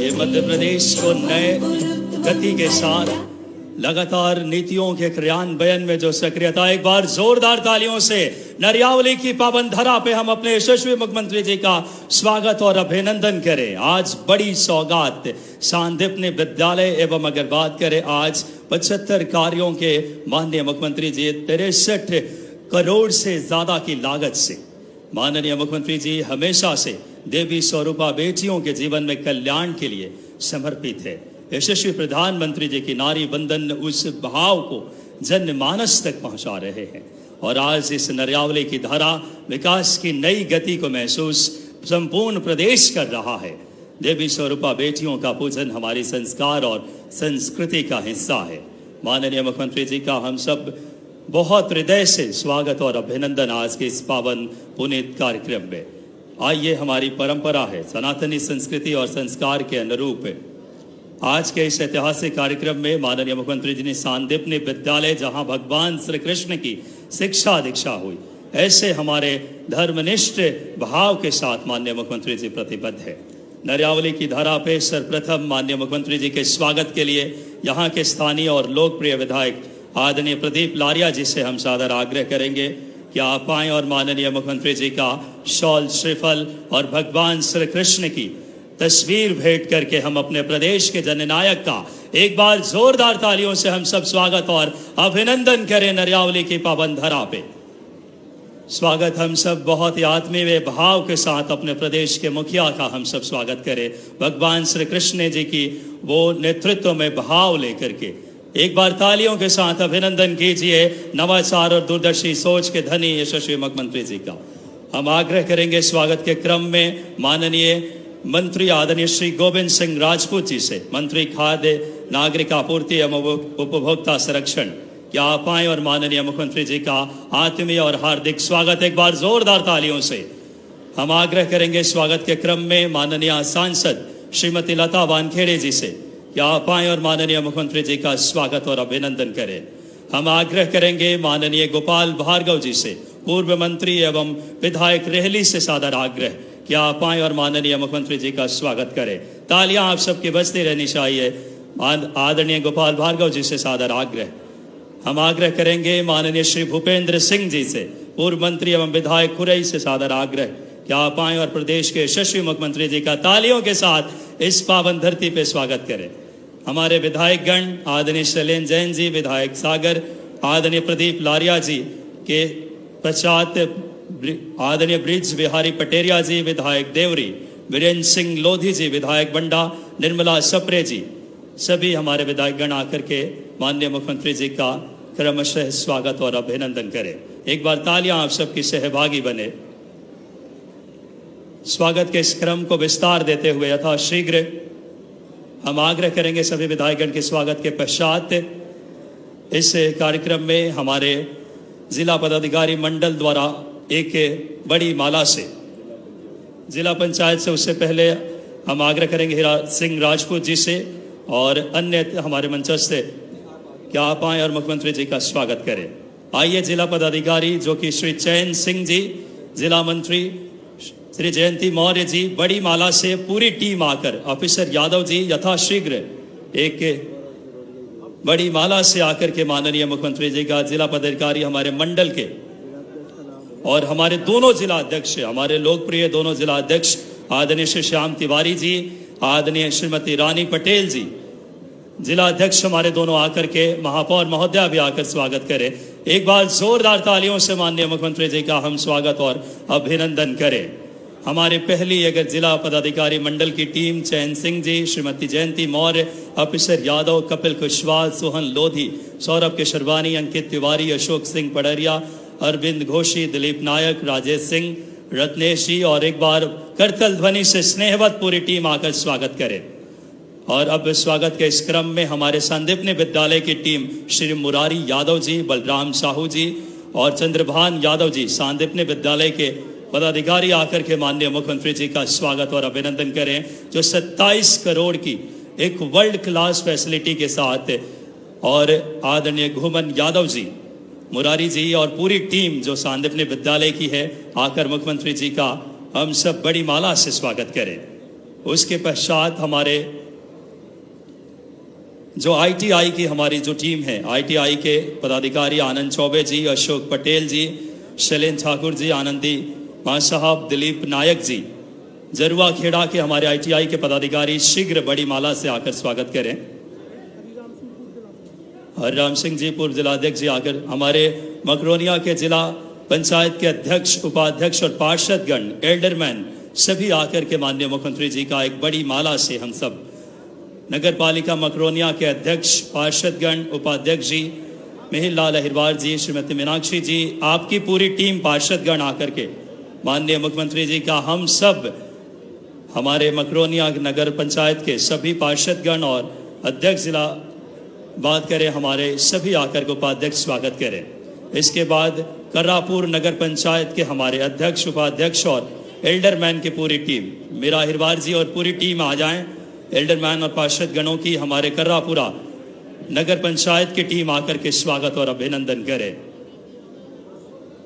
ये मध्य प्रदेश को नए गति के साथ लगातार नीतियों के क्रियान्वयन में जो सक्रियता, एक बार जोरदार तालियों से नरियावली की पावन धरा पे हम अपने यशस्वी मुख्यमंत्री जी का स्वागत और अभिनंदन करें। आज बड़ी सौगात सांदीपनी विद्यालय एवं अगर बात करें आज 75 कार्यों के माननीय मुख्यमंत्री जी 63 करोड़ से ज्यादा की लागत से माननीय मुख्यमंत्री जी हमेशा से देवी स्वरूपा बेटियों के जीवन में कल्याण के लिए समर्पित है। यशस्वी प्रधानमंत्री जी की नारी बंदन उस भाव को जनमानस तक पहुंचा रहे हैं और आज इस नरियावली की धारा विकास की नई गति को महसूस संपूर्ण प्रदेश कर रहा है। देवी स्वरूपा बेटियों का पूजन हमारी संस्कार और संस्कृति का हिस्सा है। माननीय मुख्यमंत्री जी का हम सब बहुत हृदय से स्वागत और अभिनंदन आज के इस पावन पुनीत कार्यक्रम में। आइए, हमारी परंपरा है, सनातनी संस्कृति और संस्कार के अनुरूप है। आज के इस ऐतिहासिक कार्यक्रम में माननीय मुख्यमंत्री जी ने सांदीपनी विद्यालय, जहां भगवान श्री कृष्ण की शिक्षा दीक्षा हुई, ऐसे हमारे धर्मनिष्ठ भाव के साथ माननीय मुख्यमंत्री जी प्रतिबद्ध है। नरियावली की धरा पे सर्वप्रथम माननीय मुख्यमंत्री जी के स्वागत के लिए यहाँ के स्थानीय और लोकप्रिय विधायक आदरणीय प्रदीप लारिया जी से हम सादर आग्रह करेंगे कि आप आएं और माननीय मुख्यमंत्री जी का शॉल, श्रीफल और भगवान श्री कृष्ण की तस्वीर भेंट करके हम अपने प्रदेश के जननायक का एक बार जोरदार तालियों से हम सब स्वागत और अभिनंदन करें। नरियावली की पावन धरा पे स्वागत हम सब बहुत ही आत्मीय भाव के साथ अपने प्रदेश के मुखिया का हम सब स्वागत करें। भगवान श्री कृष्ण जी की वो नेतृत्व में भाव लेकर के एक बार तालियों के साथ अभिनंदन कीजिए नवाचार और दूरदर्शी सोच के धनी यशस्वी मुख्यमंत्री जी का। हम आग्रह करेंगे स्वागत के क्रम में माननीय मंत्री आदरणीय श्री गोविंद सिंह राजपूत जी से, मंत्री खाद्य नागरिक आपूर्ति एवं उपभोक्ता संरक्षण, क्या आप आए और माननीय मुख्यमंत्री जी का आत्मीय और हार्दिक स्वागत एक बार जोरदार तालियों से। हम आग्रह करेंगे स्वागत के क्रम में माननीय सांसद श्रीमती लता वानखेड़े जी से, क्या आप आए और माननीय मुख्यमंत्री जी का स्वागत और अभिनंदन करें। हम आग्रह करेंगे माननीय गोपाल भार्गव जी से, पूर्व मंत्री एवं विधायक रेहली से सादर आग्रह, क्या आप आए और माननीय मुख्यमंत्री जी का स्वागत करें। तालियां आप सबकी बजती रहनी चाहिए। आदरणीय गोपाल भार्गव जी से सादर आग्रह। हम आग्रह करेंगे माननीय श्री भूपेंद्र सिंह जी से, पूर्व मंत्री एवं विधायक खुरई से सादर आग्रह, क्या आप आए और प्रदेश के यशस्वी मुख्यमंत्री जी का तालियों के साथ इस पावन धरती पे स्वागत करें। हमारे विधायक गण आदरणीय शैलेंद्र जैन जी, विधायक सागर, आदरणीय प्रदीप लारिया जी के पश्चात आदरणीय ब्रिज बिहारी पटेरिया जी, विधायक देवरी, वीरेंद्र सिंह लोधी जी, विधायक बंडा, निर्मला सप्रे जी, सभी हमारे विधायक गण आकर के माननीय मुख्यमंत्री जी का क्रमशः स्वागत और अभिनंदन करें। एक बार तालियां आप सबकी सहभागी बने। स्वागत के इस क्रम को विस्तार देते हुए यथाशीघ्र हम आग्रह करेंगे सभी विधायकगण के स्वागत के पश्चात इस कार्यक्रम में हमारे जिला पदाधिकारी मंडल द्वारा एक बड़ी माला से जिला पंचायत से, उससे पहले हम आग्रह करेंगे हीरा सिंह राजपूत जी से और अन्य हमारे मंचस्थ से, क्या आप आए और मुख्यमंत्री जी का स्वागत करें। आइए, जिला पदाधिकारी जो कि श्री चैन सिंह जी, जिला मंत्री श्री जयंती मौर्य जी, बड़ी माला से पूरी टीम आकर, ऑफिसर यादव जी यथाशीघ्र एक बड़ी माला से आकर के माननीय मुख्यमंत्री जी का, जिला पदाधिकारी हमारे मंडल के और हमारे दोनों जिला अध्यक्ष, हमारे लोकप्रिय दोनों जिला अध्यक्ष आदरणीय श्री श्याम तिवारी जी, आदरणीय श्रीमती रानी पटेल जी, जिला अध्यक्ष हमारे दोनों आकर के, महापौर महोदया भी आकर स्वागत करें। एक बार जोरदार तालियों से माननीय मुख्यमंत्री जी का हम स्वागत और अभिनंदन करें। हमारे पहली अगर जिला पदाधिकारी मंडल की टीम, चैन सिंह जी, श्रीमती जयंती मौर्य, ऑफिसर यादव, कपिल कुशवाहा, सोहन लोधी, सौरभ केशरवानी, अंकित तिवारी, अशोक सिंह पडरिया, अरविंद घोषी, दिलीप नायक, राजेश सिंह, रत्नेश जी, और एक बार करतल ध्वनि से स्नेहवत पूरी टीम आकर स्वागत करे। और अब स्वागत के इस क्रम में हमारे सांदीपनी विद्यालय की टीम श्री मुरारी यादव जी, बलराम साहू जी और चंद्रभान यादव जी, सांदीपनी विद्यालय के पदाधिकारी आकर के माननीय मुख्यमंत्री जी का स्वागत और अभिनंदन करें, जो 27 करोड़ की एक वर्ल्ड क्लास फैसिलिटी के साथ, और आदरणीय घुमन यादव जी, मुरारी जी और पूरी टीम जो सांदीपनी विद्यालय की है, आकर मुख्यमंत्री जी का हम सब बड़ी माला से स्वागत करें। उसके पश्चात हमारे जो ITI की हमारी जो टीम है, ITI के पदाधिकारी आनंद चौबे जी, अशोक पटेल जी, शैलेंद्र ठाकुर जी, आनंदी मां साहब, दिलीप नायक जी, जरुआ खेड़ा के हमारे ITI के पदाधिकारी शीघ्र बड़ी माला से आकर स्वागत करें। हरिराम सिंह जी पूर्व जिलाध्यक्ष जी आकर, हमारे मकरोनिया के जिला पंचायत के अध्यक्ष, उपाध्यक्ष और पार्षदगण, एल्डरमैन सभी आकर के माननीय मुख्यमंत्री जी का एक बड़ी माला से हम सब, नगर पालिका मकरोनिया के अध्यक्ष, पार्षदगण, उपाध्यक्ष जी, मिहिर लाल अहिरवार जी, श्रीमती मीनाक्षी जी, आपकी पूरी टीम पार्षदगण आकर के माननीय मुख्यमंत्री जी का हम सब, हमारे मकरोनिया नगर पंचायत के सभी पार्षदगण और अध्यक्ष जिला बात करें, हमारे सभी आकर के उपाध्यक्ष स्वागत करें। इसके बाद कर्रापुर नगर पंचायत के हमारे अध्यक्ष, उपाध्यक्ष और एल्डरमैन की पूरी टीम, मीरा अहिरवार जी और पूरी टीम आ जाएं। एल्डरमैन और पार्षदगणों की हमारे कर्रापुरा नगर पंचायत की टीम आकर के स्वागत और अभिनंदन करें।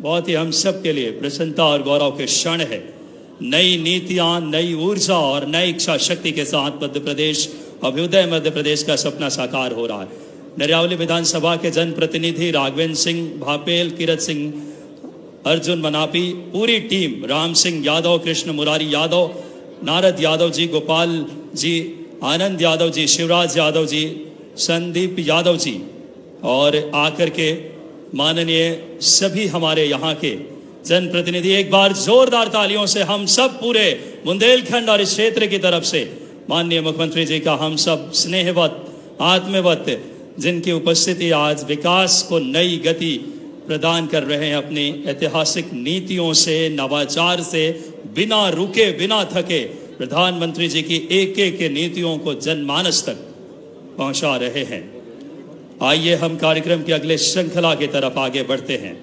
बहुत ही हम सब के लिए प्रसन्नता और गौरव के क्षण है। नई नीतियां, नई ऊर्जा और नई इच्छा शक्ति के साथ मध्य प्रदेश, अभ्युदय मध्य प्रदेश का सपना साकार हो रहा है। नरियावली विधानसभा के जनप्रतिनिधि राघवेंद्र सिंह भापेल, किरत सिंह, अर्जुन मनापी, पूरी टीम, राम सिंह यादव, कृष्ण मुरारी यादव, नारद यादव जी, गोपाल जी, आनंद यादव जी, शिवराज यादव जी, संदीप यादव जी और आकर के माननीय सभी हमारे यहाँ के जनप्रतिनिधि, एक बार जोरदार तालियों से हम सब पूरे बुंदेलखंड और इस क्षेत्र की तरफ से माननीय मुख्यमंत्री जी का हम सब स्नेहवत, आत्मवत, जिनकी उपस्थिति आज विकास को नई गति प्रदान कर रहे हैं, अपनी ऐतिहासिक नीतियों से, नवाचार से, बिना रुके बिना थके प्रधानमंत्री जी की एक एक नीतियों को जनमानस तक पहुंचा रहे हैं। आइए हम कार्यक्रम की अगले श्रृंखला की तरफ आगे बढ़ते हैं।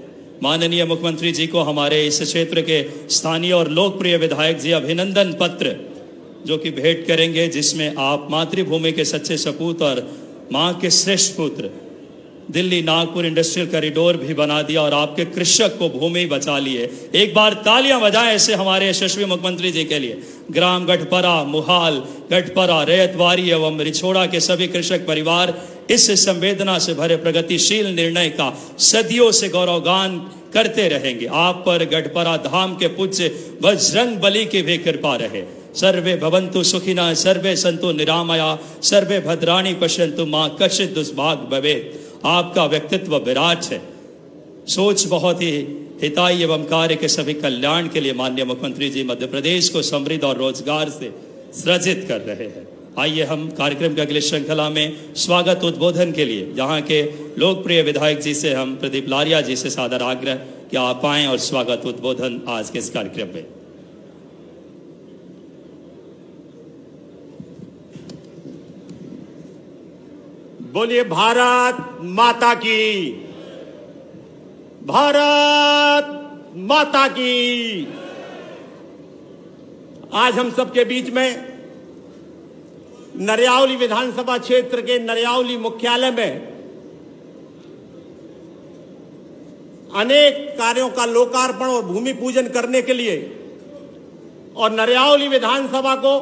माननीय मुख्यमंत्री जी को हमारे इस क्षेत्र के स्थानीय और लोकप्रिय विधायक जी अभिनंदन पत्र जो कि भेंट करेंगे, जिसमें आप मातृभूमि के सच्चे सपूत और मां के श्रेष्ठ पुत्र, दिल्ली नागपुर इंडस्ट्रियल कॉरिडोर भी बना दिया और आपके कृषक को भूमि बचा लिए। एक बार तालियां बजाएं ऐसे हमारे यशस्वी मुख्यमंत्री जी के लिए। ग्राम गढ़परा, मुहाल, गढ़परा, रैयतवाड़ी एवं रिछोड़ा के सभी कृषक परिवार इस संवेदना से भरे प्रगतिशील निर्णय का सदियों से गौरवगान करते रहेंगे। आप पर गढ़परा धाम के पूज्य बजरंग बली की भी कृपा रहे। सर्वे भवन्तु सुखिनः, सर्वे सन्तु निरामया, सर्वे भद्राणि पश्यन्तु मां कश्चित् दुष्भाग् भवेत्। आपका व्यक्तित्व विराट है, सोच बहुत ही हिताई एवं कार्य के सभी कल्याण के लिए माननीय मुख्यमंत्री जी मध्य प्रदेश को समृद्ध और रोजगार से सृजित कर रहे हैं। आइए हम कार्यक्रम के अगले श्रृंखला में स्वागत उद्बोधन के लिए यहाँ के लोकप्रिय विधायक जी से, हम प्रदीप लारिया जी से सादर आग्रह कि आप आएं और स्वागत उद्बोधन आज के इस कार्यक्रम में। बोलिए भारत माता की, भारत माता की। आज हम सबके बीच में नरियावली विधानसभा क्षेत्र के नरियावली मुख्यालय में अनेक कार्यों का लोकार्पण और भूमि पूजन करने के लिए और नरियावली विधानसभा को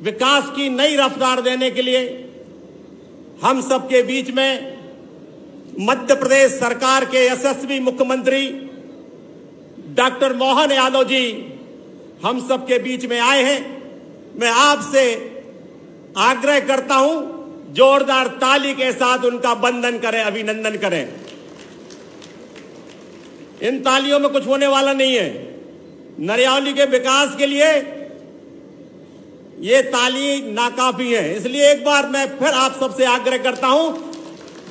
विकास की नई रफ्तार देने के लिए हम सबके बीच में मध्य प्रदेश सरकार के यशस्वी मुख्यमंत्री डॉक्टर मोहन यादव जी हम सबके बीच में आए हैं। मैं आपसे आग्रह करता हूं, जोरदार ताली के साथ उनका वंदन करें, अभिनंदन करें। इन तालियों में कुछ होने वाला नहीं है। नरियावली के विकास के लिए ये ताली नाकाफी है, इसलिए एक बार मैं फिर आप सबसे आग्रह करता हूं,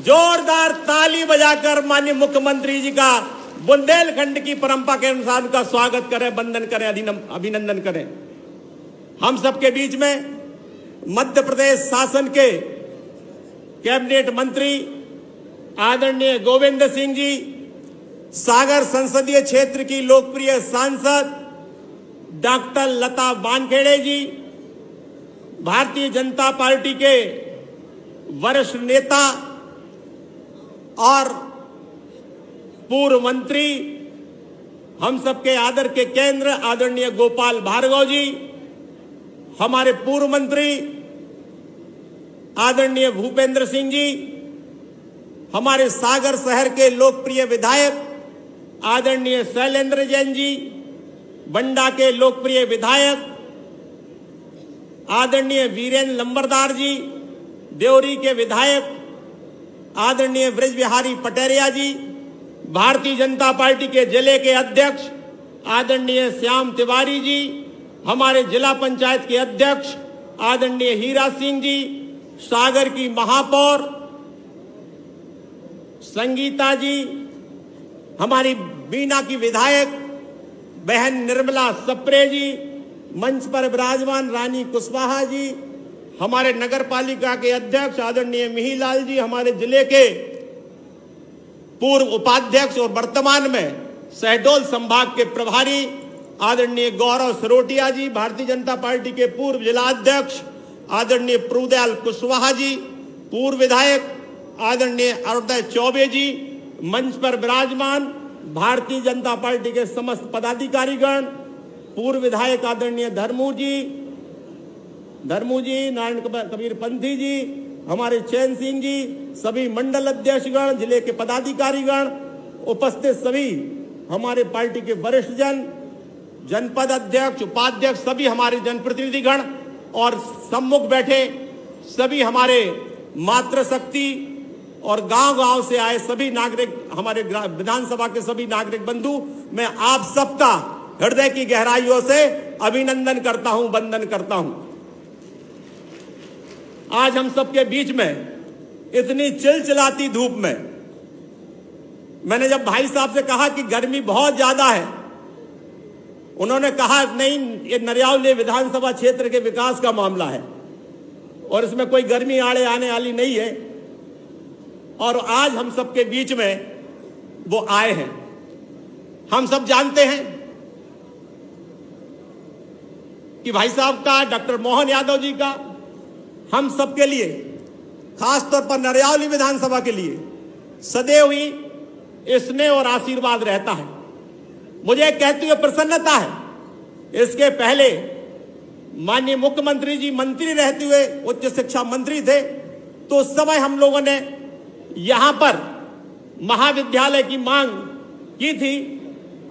जोरदार ताली बजाकर माननीय मुख्यमंत्री जी का बुंदेलखंड की परंपरा के अनुसार उनका स्वागत करें, वंदन करें, अभिनंदन करें। हम सबके बीच में मध्य प्रदेश शासन के कैबिनेट मंत्री आदरणीय गोविंद सिंह जी, सागर संसदीय क्षेत्र की लोकप्रिय सांसद डॉक्टर लता वानखेड़े जी, भारतीय जनता पार्टी के वरिष्ठ नेता और पूर्व मंत्री, हम सबके आदर के केंद्र आदरणीय गोपाल भार्गव जी, हमारे पूर्व मंत्री आदरणीय भूपेंद्र सिंह जी, हमारे सागर शहर के लोकप्रिय विधायक आदरणीय शैलेंद्र जैन जी, बंडा के लोकप्रिय विधायक आदरणीय वीरेंद्र लंबरदार जी, देवरी के विधायक आदरणीय ब्रज बिहारी पटेरिया जी, भारतीय जनता पार्टी के जिले के अध्यक्ष आदरणीय श्याम तिवारी जी, हमारे जिला पंचायत के अध्यक्ष आदरणीय हीरा सिंह जी, सागर की महापौर संगीता जी, हमारी बीना की विधायक बहन निर्मला सप्रे जी, मंच पर विराजमान रानी कुशवाहा जी, हमारे नगर पालिका के अध्यक्ष आदरणीय मिहीलाल जी, हमारे जिले के पूर्व उपाध्यक्ष और वर्तमान में शहडोल संभाग के प्रभारी आदरणीय गौरव सरोटिया जी, भारतीय जनता पार्टी के पूर्व जिला अध्यक्ष आदरणीय प्रभुदयाल कुशवाहा जी, पूर्व विधायक आदरणीय अरुणोदय चौबे जी, मंच पर विराजमान भारतीय जनता पार्टी के समस्त पदाधिकारीगण, पूर्व विधायक आदरणीय धर्मू जी, नारायण कबीर पंथी जी, हमारे चैन सिंह जी, सभी मंडल अध्यक्षगण, जिले के पदाधिकारीगण, उपस्थित सभी हमारे पार्टी के वरिष्ठ जन, जनपद अध्यक्ष, उपाध्यक्ष, सभी हमारे जनप्रतिनिधिगण और सम्मुख बैठे सभी हमारे मातृशक्ति और गांव-गांव से आए सभी नागरिक, हमारे विधानसभा के सभी नागरिक बंधु, मैं आप सबका हृदय की गहराइयों से अभिनंदन करता हूं, वंदन करता हूं। आज हम सबके बीच में इतनी चिलचिलाती धूप में, मैंने जब भाई साहब से कहा कि गर्मी बहुत ज्यादा है, उन्होंने कहा नहीं, ये नरियावली विधानसभा क्षेत्र के विकास का मामला है और इसमें कोई गर्मी आड़े आने वाली नहीं है। और आज हम सबके बीच में वो आए हैं। हम सब जानते हैं कि भाई साहब का, डॉक्टर मोहन यादव जी का हम सबके लिए, खासतौर पर नरियावली विधानसभा के लिए सदैव ही स्नेह और आशीर्वाद रहता है। मुझे कहते हुए प्रसन्नता है, इसके पहले माननीय मुख्यमंत्री जी मंत्री रहते हुए उच्च शिक्षा मंत्री थे, तो उस समय हम लोगों ने यहां पर महाविद्यालय की मांग की थी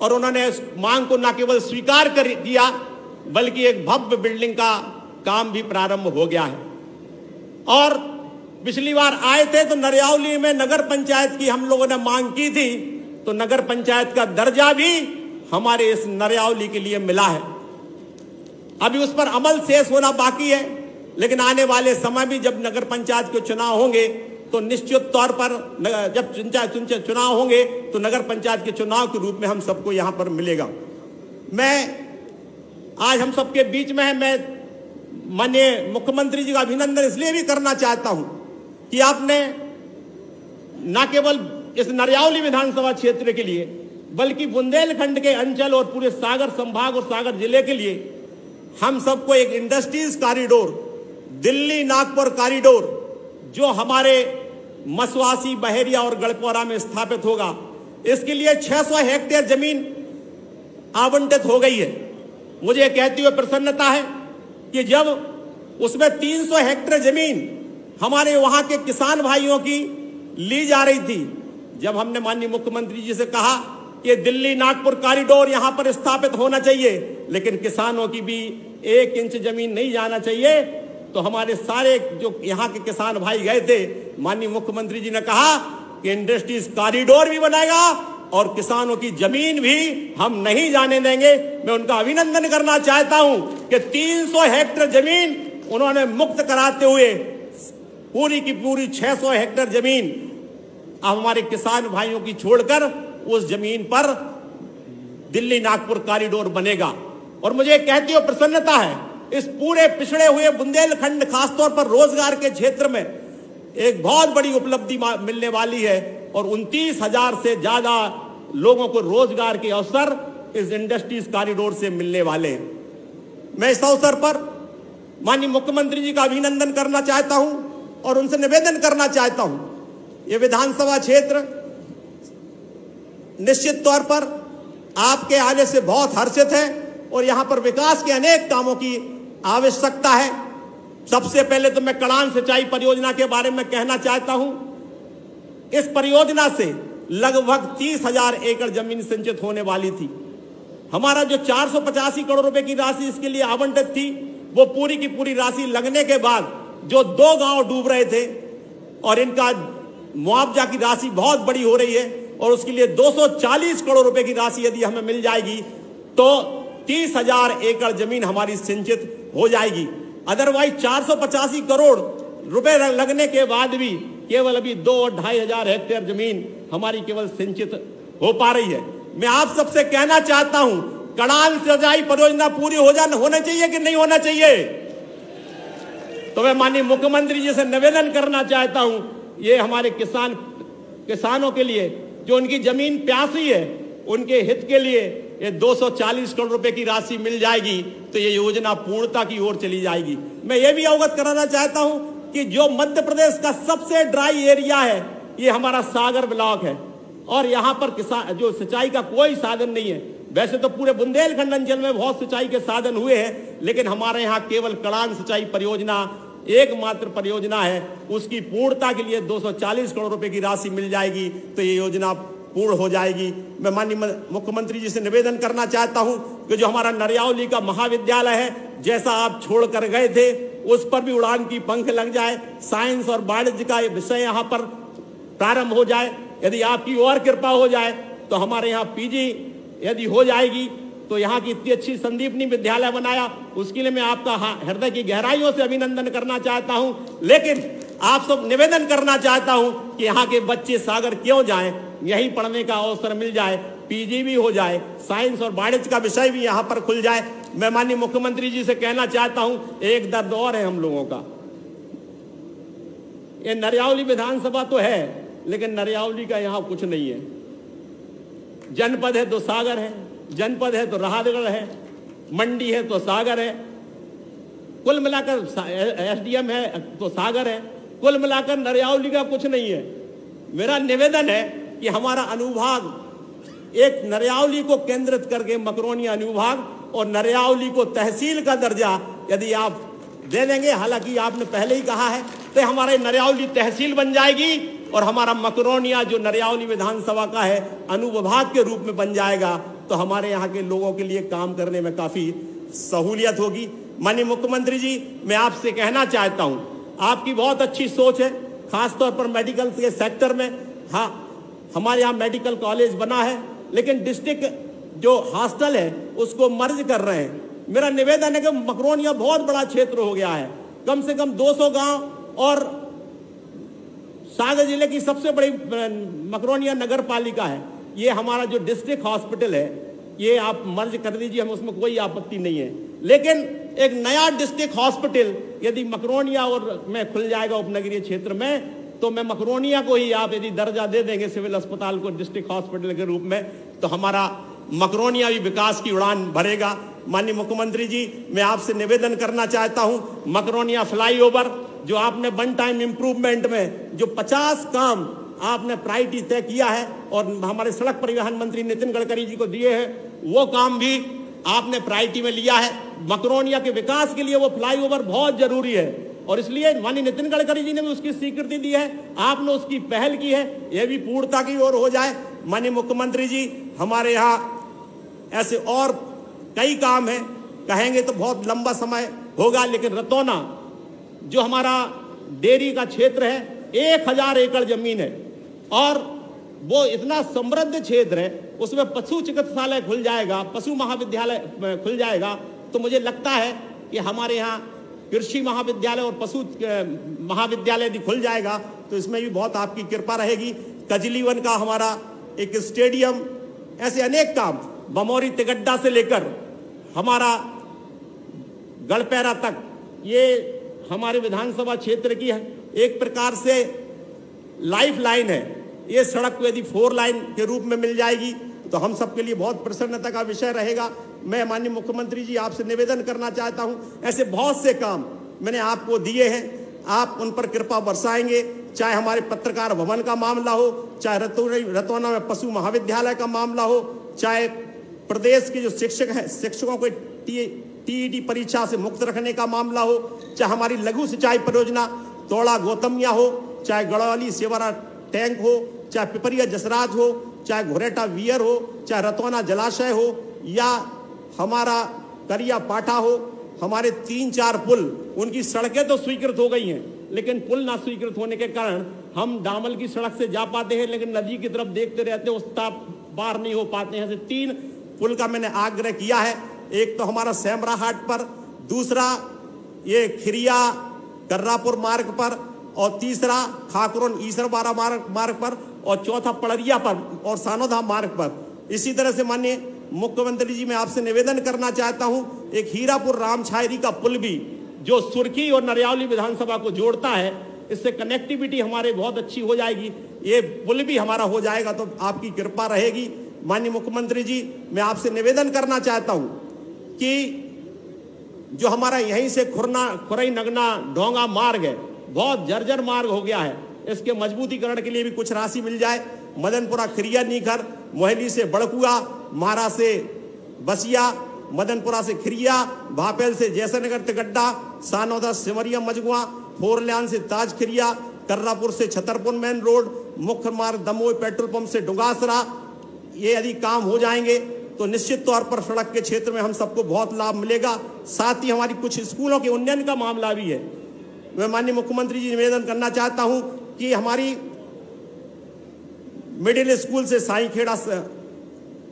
और उन्होंने इस मांग को न केवल स्वीकार कर दिया बल्कि एक भव्य बिल्डिंग का काम भी प्रारंभ हो गया है। और पिछली बार आए थे तो नरियावली में नगर पंचायत की हम लोगों ने मांग की थी, तो नगर पंचायत का दर्जा भी हमारे इस नरियावली के लिए मिला है। अभी उस पर अमल शेष होना बाकी है, लेकिन आने वाले समय भी जब नगर पंचायत के चुनाव होंगे तो निश्चित तौर पर जब चुनाव होंगे तो नगर पंचायत के चुनाव के रूप में हम सबको यहां पर मिलेगा। मैं आज हम सबके बीच में है, मैं माननीय मुख्यमंत्री जी का अभिनंदन इसलिए भी करना चाहता हूं कि आपने न केवल इस नरियावली विधानसभा क्षेत्र के लिए बल्कि बुंदेलखंड के अंचल और पूरे सागर संभाग और सागर जिले के लिए हम सबको एक industries corridor, Delhi Nagpur corridor, जो हमारे मसवासी, बहेरिया और गढ़पुरा में स्थापित होगा, इसके लिए 600 हेक्टेयर जमीन आवंटित हो गई है। मुझे कहते हुए प्रसन्नता है कि जब उसमें 300 हेक्टेयर जमीन हमारे वहां के किसान भाइयों की ली जा रही थी, जब हमने माननीय मुख्यमंत्री जी से कहा कि दिल्ली नागपुर कॉरिडोर यहां पर स्थापित होना चाहिए, लेकिन किसानों की भी 1 इंच जमीन नहीं जाना चाहिए, तो हमारे सारे जो यहाँ के किसान भाई गए थे, माननीय मुख्यमंत्री जी ने कहा कि इंडस्ट्रीज कॉरिडोर भी बनाएगा और किसानों की जमीन भी हम नहीं जाने देंगे। मैं उनका अभिनंदन करना चाहता हूं कि 300 हेक्टेयर जमीन उन्होंने मुक्त कराते हुए पूरी की पूरी 600 हेक्टेयर जमीन अब हमारे किसान भाइयों की छोड़कर उस जमीन पर दिल्ली नागपुर कॉरिडोर बनेगा। और मुझे कहती हुए प्रसन्नता है, इस पूरे पिछड़े हुए बुंदेलखंड, खासतौर पर रोजगार के क्षेत्र में एक बहुत बड़ी उपलब्धि मिलने वाली है और 29,000 से ज्यादा लोगों को रोजगार के अवसर इस इंडस्ट्रीज कॉरिडोर से मिलने वाले हैं। मैं इस अवसर पर माननीय मुख्यमंत्री जी का अभिनंदन करना चाहता हूं और उनसे निवेदन करना चाहता हूं, ये विधानसभा क्षेत्र निश्चित तौर पर आपके आने से बहुत हर्षित है और यहां पर विकास के अनेक कामों की आवश्यकता है। सबसे पहले तो मैं कड़ान सिंचाई परियोजना के बारे में कहना चाहता हूं। इस परियोजना से लगभग 30,000 एकड़ जमीन सिंचित होने वाली थी। हमारा जो 485 करोड़ रुपए की राशि इसके लिए आवंटित थी, वो पूरी की पूरी राशि लगने के बाद जो 2 गांव डूब रहे थे और इनका मुआवजा की राशि बहुत बड़ी हो रही है और उसके लिए 240 करोड़ रुपए की राशि यदि हमें मिल जाएगी तो 30,000 एकड़ जमीन हमारी सिंचित हो जाएगी। अदरवाइज 485 करोड़ रुपए लगने के बाद भी केवल अभी 2 और 2,500 हेक्टेयर जमीन हमारी केवल सिंचित हो पा रही है। मैं आप सबसे कहना चाहता हूं, कड़ान सिंचाई परियोजना पूरी होना चाहिए कि नहीं होना चाहिए? तो मैं माननीय मुख्यमंत्री जी से निवेदन करना चाहता हूं, ये हमारे किसानों के लिए जो उनकी जमीन प्यासी है, उनके हित के लिए ये 240 करोड़ रुपए की राशि मिल जाएगी तो ये योजना पूर्णता की ओर चली जाएगी। मैं ये भी अवगत कराना चाहता हूं कि जो मध्य प्रदेश का सबसे ड्राई एरिया है ये हमारा सागर ब्लॉक है और यहां पर जो सिंचाई का कोई साधन नहीं है। वैसे तो पूरे बुंदेलखंड अंचल में बहुत सिंचाई के साधन हुए हैं, लेकिन हमारे यहाँ केवल कड़ान सिंचाई परियोजना एकमात्र परियोजना है। उसकी पूर्णता के लिए 240 करोड़ रुपए की राशि मिल जाएगी तो ये योजना पूर्ण हो जाएगी। मैं माननीय मुख्यमंत्री जी से निवेदन करना चाहता हूं कि जो हमारा नरियावली का महाविद्यालय है, जैसा आप छोड़ कर गए थे, उस पर भी उड़ान की पंख लग जाए। साइंस और वाणिज्य का विषय यहाँ पर प्रारंभ हो जाए। यदि आपकी और कृपा हो जाए तो हमारे यहाँ पीजी यदि हो जाएगी तो यहाँ की इतनी अच्छी संदीपनी विद्यालय बनाया, उसके लिए मैं आपका हृदय की गहराइयों से अभिनंदन करना चाहता हूं। लेकिन आप सब निवेदन करना चाहता हूं कि यहाँ के बच्चे सागर क्यों जाएं, यहीं पढ़ने का अवसर मिल जाए, पीजी भी हो जाए, साइंस और वाणिज्य का विषय भी यहाँ पर खुल जाए। मैं माननीय मुख्यमंत्री जी से कहना चाहता हूं, एक दर्द और है हम लोगों का। ये नरियावली विधानसभा तो है, लेकिन नरियावली का यहाँ कुछ नहीं है। जनपद है तो सागर है, जनपद है तो राहतगढ़ है, मंडी है तो सागर है, कुल मिलाकर एसडीएम है तो सागर है, कुल मिलाकर नरियावली का कुछ नहीं है। मेरा निवेदन है कि हमारा अनुभाग एक नरियावली को केंद्रित करके मकरोनिया अनुभाग और नरियावली को तहसील का दर्जा यदि आप दे देंगे, हालांकि आपने पहले ही कहा है, तो हमारे नरियावली तहसील बन जाएगी और हमारा मकरोनिया जो नरियावली विधानसभा का है अनुविभाग के रूप में बन जाएगा तो हमारे यहाँ के लोगों के लिए काम करने में काफी सहूलियत होगी। माननीय मुख्यमंत्री जी, मैं आपसे कहना चाहता हूँ, आपकी बहुत अच्छी सोच है, खासतौर पर मेडिकल के सेक्टर में। हाँ, हमारे यहाँ मेडिकल कॉलेज बना है, लेकिन डिस्ट्रिक्ट जो हॉस्टल है उसको मर्ज कर रहे हैं। मेरा निवेदन है कि मकरोनिया बहुत बड़ा क्षेत्र हो गया है, कम से कम 200 गांव और सागर जिले की सबसे बड़ी मकरोनिया नगर पालिका है। ये हमारा जो डिस्ट्रिक्ट हॉस्पिटल है ये आप मर्ज कर दीजिए, हम उसमें कोई आपत्ति नहीं है। लेकिन एक नया डिस्ट्रिक्ट हॉस्पिटल यदि मकरोनिया और में खुल जाएगा उपनगरीय क्षेत्र में, तो मैं मकरोनिया को ही आप यदि दर्जा दे देंगे सिविल अस्पताल को डिस्ट्रिक्ट हॉस्पिटल के रूप में, तो हमारा मकरोनिया भी विकास की उड़ान भरेगा। माननीय मुख्यमंत्री जी, मैं आपसे निवेदन करना चाहता हूं, मकरोनिया फ्लाईओवर जो आपने वन टाइम इंप्रूवमेंट में जो 50 काम आपने प्रायोरिटी तय किया है और हमारे सड़क परिवहन मंत्री नितिन गडकरी जी को दिए हैं, वो काम भी आपने प्रायोरिटी में लिया है। मकरोनिया के विकास के लिए वो फ्लाईओवर बहुत जरूरी है और इसलिए माननीय नितिन गडकरी जी ने भी उसकी स्वीकृति दी है, आपने उसकी पहल की है, यह भी पूर्णता की ओर हो जाए। माननीय मुख्यमंत्री जी, हमारे यहाँ ऐसे और कई काम हैं, कहेंगे तो बहुत लंबा समय होगा, लेकिन रतौना जो हमारा डेयरी का क्षेत्र है 1000 एकड़ जमीन है और वो इतना समृद्ध क्षेत्र है, उसमें पशु चिकित्सालय खुल जाएगा, पशु महाविद्यालय खुल जाएगा, तो मुझे लगता है कि हमारे यहाँ कृषि महाविद्यालय और पशु महाविद्यालय यदि खुल जाएगा तो इसमें भी बहुत आपकी कृपा रहेगी। कजलीवन का हमारा एक स्टेडियम, ऐसे अनेक काम, बमौरी तिगड्डा से लेकर हमारा गढ़पैरा तक, ये हमारे विधानसभा क्षेत्र की है एक प्रकार से लाइफ लाइन है। ये सड़क यदि 4 लाइन के रूप में मिल जाएगी तो हम सबके लिए बहुत प्रसन्नता का विषय रहेगा। मैं माननीय मुख्यमंत्री जी आपसे निवेदन करना चाहता हूं, ऐसे बहुत से काम मैंने आपको दिए हैं, आप उन पर कृपा बरसाएंगे, चाहे हमारे पत्रकार भवन का मामला हो, चाहे रतौना में पशु महाविद्यालय का मामला हो, चाहे प्रदेश के जो शिक्षक हैं, शिक्षकों को टीईटी परीक्षा से मुक्त रखने का मामला हो, चाहे हमारी लघु सिंचाई परियोजना तोड़ा गौतमिया हो, चाहे गढ़वाली सेवरा टैंक हो, चाहे पिपरिया जसराज हो, चाहे घोरेटा वियर हो, चाहे रतौना जलाशय हो, या हमारा करिया पाटा हो, हमारे 3-4 पुल, उनकी सड़कें तो स्वीकृत हो गई हैं, लेकिन पुल ना स्वीकृत होने के कारण हम डामल की सड़क से जा पाते हैं, लेकिन नदी की तरफ देखते रहते हैं, उस पार नहीं हो पाते हैं। 3 पुल का मैंने आग्रह किया है। एक तो हमारा सैमरा हाट पर, दूसरा ये खिरिया कर्रापुर मार्ग पर, और तीसरा खाकरोन ईसरबारा मार्ग पर, और चौथा पड़रिया पर और सानोधा मार्ग पर। इसी तरह से माननीय मुख्यमंत्री जी, मैं आपसे निवेदन करना चाहता हूं, एक हीरापुर रामछायरी का पुल भी जो सुर्खी और नरियावली विधानसभा को जोड़ता है, इससे कनेक्टिविटी हमारे बहुत अच्छी हो जाएगी। ये पुल भी हमारा हो जाएगा तो आपकी कृपा रहेगी। माननीय मुख्यमंत्री जी, मैं आपसे निवेदन करना चाहता हूं कि जो हमारा यहीं से खुरई नगना ढोंगा मार्ग है, बहुत जर्जर मार्ग हो गया है, इसके मजबूतीकरण के लिए भी कुछ राशि मिल जाए। मदनपुरा खिरिया नीखर, मोहली से बड़कुआ, मारा से बसिया, मदनपुरा से खिरिया, भापेल से जैसनगर तिगड्डा, सानोदा सिमरिया मजगुआ, फोरल्यान से ताज खिरिया, कर्रापुर से छतरपुर मेन रोड, मुख्य मार्ग दमोह पेट्रोल पंप से डुगासरा, ये यदि काम हो जाएंगे तो निश्चित तौर पर सड़क के क्षेत्र में हम सबको बहुत लाभ मिलेगा। साथ ही हमारी कुछ स्कूलों के उन्नयन का मामला भी है। मैं माननीय मुख्यमंत्री जी निवेदन करना चाहता हूं कि हमारी मिडिल स्कूल से साईखेड़ा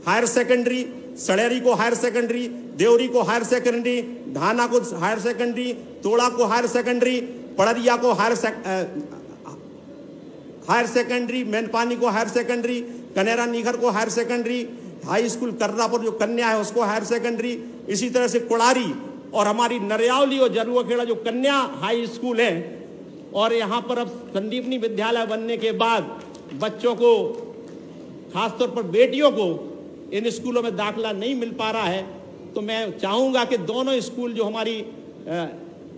हायर सेकेंडरी, सड़ेरी को हायर सेकेंडरी, देवरी को हायर सेकेंडरी, ढाना को हायर सेकेंडरी, तोड़ा को हायर सेकेंडरी, पड़रिया को हायर सेकेंडरी, मैनपानी को हायर सेकेंडरी, कनेरा नीगर को higher secondary, high school Karrapur जो कन्या है उसको हायर सेकेंडरी, इसी तरह से कुड़ारी और हमारी नरियावली और जरुआखेड़ा जो कन्या हाई स्कूल है, और यहाँ पर अब संदीपनी विद्यालय बनने के बाद बच्चों को, खासतौर पर बेटियों को, इन स्कूलों में दाखिला नहीं मिल पा रहा है। तो मैं चाहूँगा कि दोनों स्कूल जो हमारी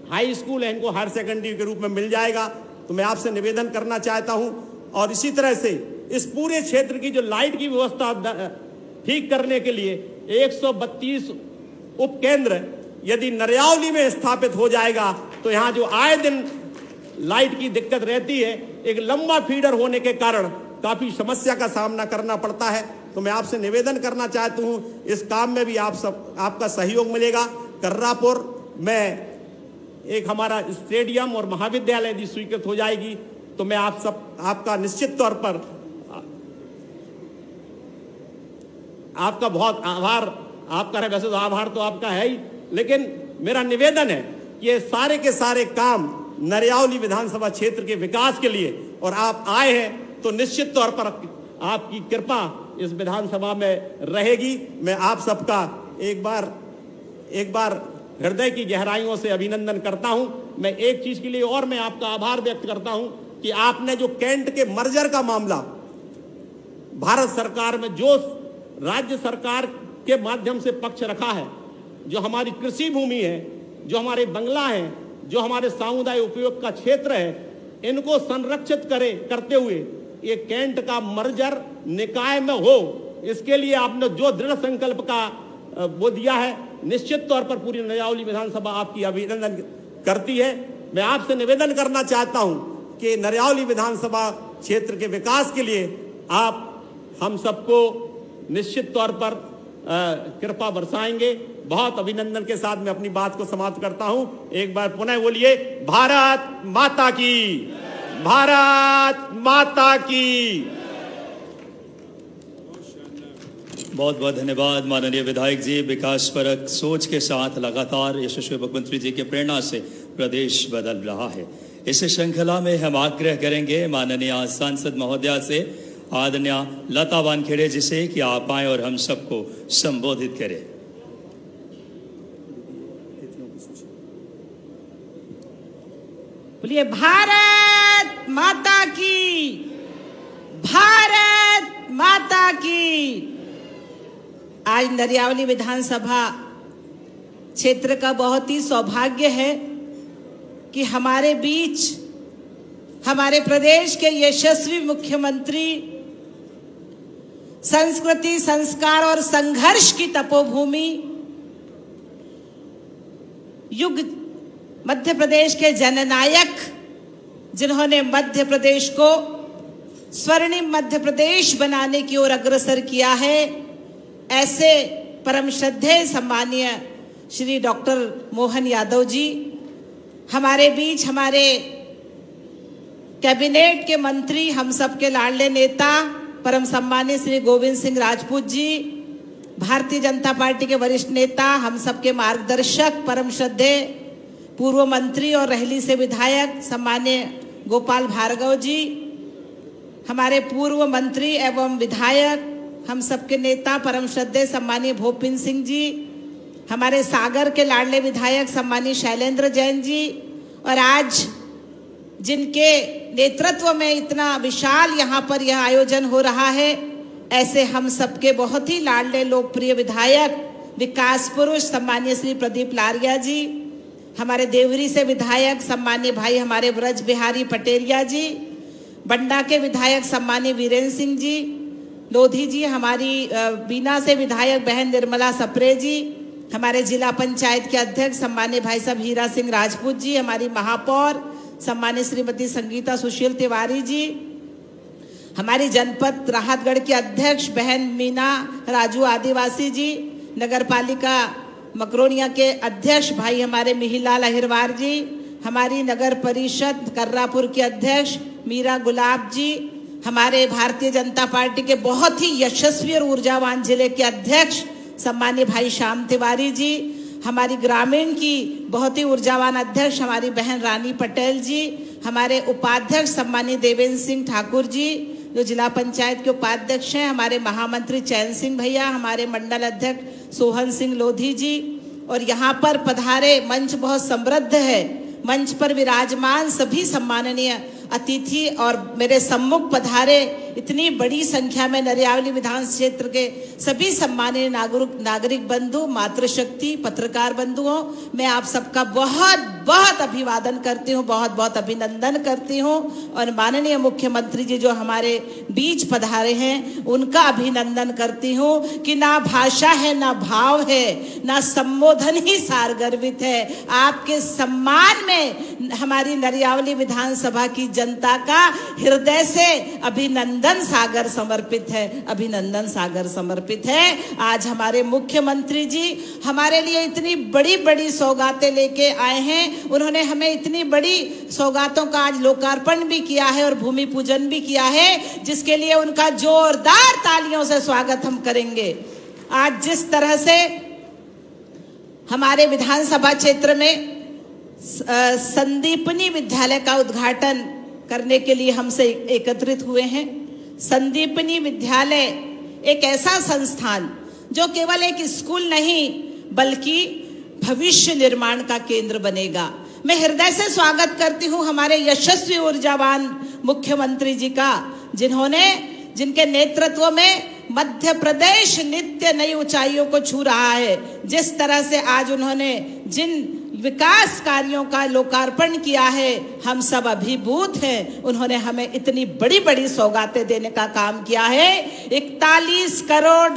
हाई स्कूल है, इनको हायर सेकेंडरी के रूप में मिल जाएगा। तो मैं आपसे निवेदन करना चाहता हूँ। और इसी तरह से इस पूरे क्षेत्र की जो लाइट की व्यवस्था ठीक करने के लिए 132 उपकेंद्र यदि नरियावली में स्थापित हो जाएगा तो यहाँ जो आए दिन लाइट की दिक्कत रहती है, एक लंबा फीडर होने के कारण काफी समस्या का सामना करना पड़ता है। तो मैं आपसे निवेदन करना चाहता हूँ, इस काम में भी आपका सहयोग मिलेगा। कर्रापुर में एक हमारा स्टेडियम और महाविद्यालय यदि स्वीकृत हो जाएगी तो मैं आपका निश्चित तौर पर आपका बहुत आभार आपका है। वैसे तो आभार तो आपका है ही, लेकिन मेरा निवेदन है कि ये सारे के सारे काम नरियावली विधानसभा क्षेत्र के विकास के लिए, और आप आए हैं तो निश्चित तौर पर आपकी कृपा इस विधानसभा में रहेगी। मैं आप सबका एक बार हृदय की गहराइयों से अभिनंदन करता हूं। मैं एक चीज के लिए और मैं आपका आभार व्यक्त करता हूं कि आपने जो कैंट के मर्जर का मामला भारत सरकार में जो राज्य सरकार के माध्यम से पक्ष रखा है, जो हमारी कृषि भूमि है, जो हमारे बंगला है, जो हमारे सामुदायिक उपयोग का क्षेत्र है, इनको संरक्षित करते हुए ये कैंट का मर्जर निकाय में हो, इसके लिए आपने जो दृढ़ संकल्प का वो दिया है, निश्चित तौर पर पूरी नरियावली विधानसभा आपकी अभिनंदन करती है। मैं आपसे निवेदन करना चाहता हूं कि नरियावली विधानसभा क्षेत्र के विकास के लिए आप हम सबको निश्चित तौर पर कृपा बरसाएंगे। बहुत अभिनंदन के साथ मैं अपनी बात को समाप्त करता हूं। एक बार पुनः बोलिए, भारत माता की, भारत माता की। बहुत बहुत धन्यवाद माननीय विधायक जी। विकास परक सोच के साथ लगातार यशस्वी मुख्यमंत्री जी की प्रेरणा से प्रदेश बदल रहा है। इस श्रृंखला में हम आग्रह करेंगे माननीय सांसद महोदया से, आदरणीय लता वानखेड़े जी से, कि आप आए और हम सबको संबोधित करें। बोलिए, भारत माता की, भारत माता की। आज नरियावली विधानसभा क्षेत्र का बहुत ही सौभाग्य है कि हमारे बीच हमारे प्रदेश के यशस्वी मुख्यमंत्री, संस्कृति, संस्कार और संघर्ष की तपोभूमि युग मध्य प्रदेश के जननायक, जिन्होंने मध्य प्रदेश को स्वर्णिम मध्य प्रदेश बनाने की ओर अग्रसर किया है, ऐसे परम श्रद्धेय सम्मानीय श्री डॉक्टर मोहन यादव जी हमारे बीच, हमारे कैबिनेट के मंत्री, हम सबके लाडले नेता परम सम्मानीय श्री गोविंद सिंह राजपूत जी, भारतीय जनता पार्टी के वरिष्ठ नेता, हम सबके मार्गदर्शक परम श्रद्धेय पूर्व मंत्री और रहली से विधायक सम्मानीय गोपाल भार्गव जी, हमारे पूर्व मंत्री एवं विधायक, हम सबके नेता परम श्रद्धेय सम्मानीय भोपिन सिंह जी, हमारे सागर के लाडले विधायक सम्मानीय शैलेंद्र जैन जी, और आज जिनके नेतृत्व में इतना विशाल यहाँ पर यह आयोजन हो रहा है, ऐसे हम सबके बहुत ही लाडले लोकप्रिय विधायक विकास पुरुष सम्मानीय श्री प्रदीप लारिया जी, हमारे देवरी से विधायक सम्मानीय भाई हमारे ब्रज बिहारी पटेरिया जी, बंडा के विधायक सम्मानीय वीरेंद्र सिंह जी, लोधी जी, हमारी बीना से विधायक बहन निर्मला सप्रे जी, हमारे जिला पंचायत के अध्यक्ष सम्मानीय भाई साहब हीरा सिंह राजपूत जी, हमारी महापौर सम्मानीय श्रीमती संगीता सुशील तिवारी जी, हमारी जनपद राहतगढ़ के अध्यक्ष बहन मीना राजू आदिवासी जी, नगर पालिका मकरोनिया के अध्यक्ष भाई हमारे मिहिलाल अहिरवार जी, हमारी नगर परिषद कर्रापुर के अध्यक्ष मीरा गुलाब जी, हमारे भारतीय जनता पार्टी के बहुत ही यशस्वी और ऊर्जावान जिले के अध्यक्ष सम्मानीय भाई श्याम तिवारी जी, हमारी ग्रामीण की बहुत ही ऊर्जावान अध्यक्ष हमारी बहन रानी पटेल जी, हमारे उपाध्यक्ष सम्मानीय देवेंद्र सिंह ठाकुर जी जो जिला पंचायत के उपाध्यक्ष हैं, हमारे महामंत्री चैन सिंह भैया, हमारे मंडल अध्यक्ष सोहन सिंह लोधी जी, और यहाँ पर पधारे, मंच बहुत समृद्ध है, मंच पर विराजमान सभी सम्माननीय अतिथि और मेरे सम्मुख पधारे इतनी बड़ी संख्या में नरियावली विधान क्षेत्र के सभी सम्मानीय नागरिक बंधु, मातृशक्ति, पत्रकार बंधुओं, मैं आप सबका बहुत बहुत अभिवादन करती हूँ, बहुत बहुत अभिनंदन करती हूँ, और माननीय मुख्यमंत्री जी जो हमारे बीच पधारे हैं उनका अभिनंदन करती हूँ कि ना भाषा है, ना भाव है, ना संबोधन ही सारगर्भित है, आपके सम्मान में हमारी नरियावली विधानसभा की जनता का हृदय से अभिनंदन सागर समर्पित है, अभिनंदन सागर समर्पित है। आज हमारे मुख्यमंत्री जी हमारे लिए इतनी बड़ी बड़ी सौगातें लेके आए हैं, उन्होंने हमें इतनी बड़ी सौगातों का आज लोकार्पण भी किया है और भूमि पूजन भी किया है, जिसके लिए उनका जोरदार तालियों से स्वागत हम करेंगे। आज जिस तरह से हमारे विधानसभा क्षेत्र में संदीपनी विद्यालय का उद्घाटन करने के लिए हमसे एकत्रित हुए हैं। संदीपनी विद्यालय एक ऐसा संस्थान जो केवल एक स्कूल नहीं बल्कि भविष्य निर्माण का केंद्र बनेगा। मैं हृदय से स्वागत करती हूं हमारे यशस्वी ऊर्जावान मुख्यमंत्री जी का, जिनके नेतृत्व में मध्य प्रदेश नित्य नई ऊंचाइयों को छू रहा है। जिस तरह से आज उन्होंने जिन विकास कार्यों का लोकार्पण किया है, हम सब अभिभूत हैं। उन्होंने हमें इतनी बड़ी बड़ी सौगातें देने का काम किया है। 41 करोड़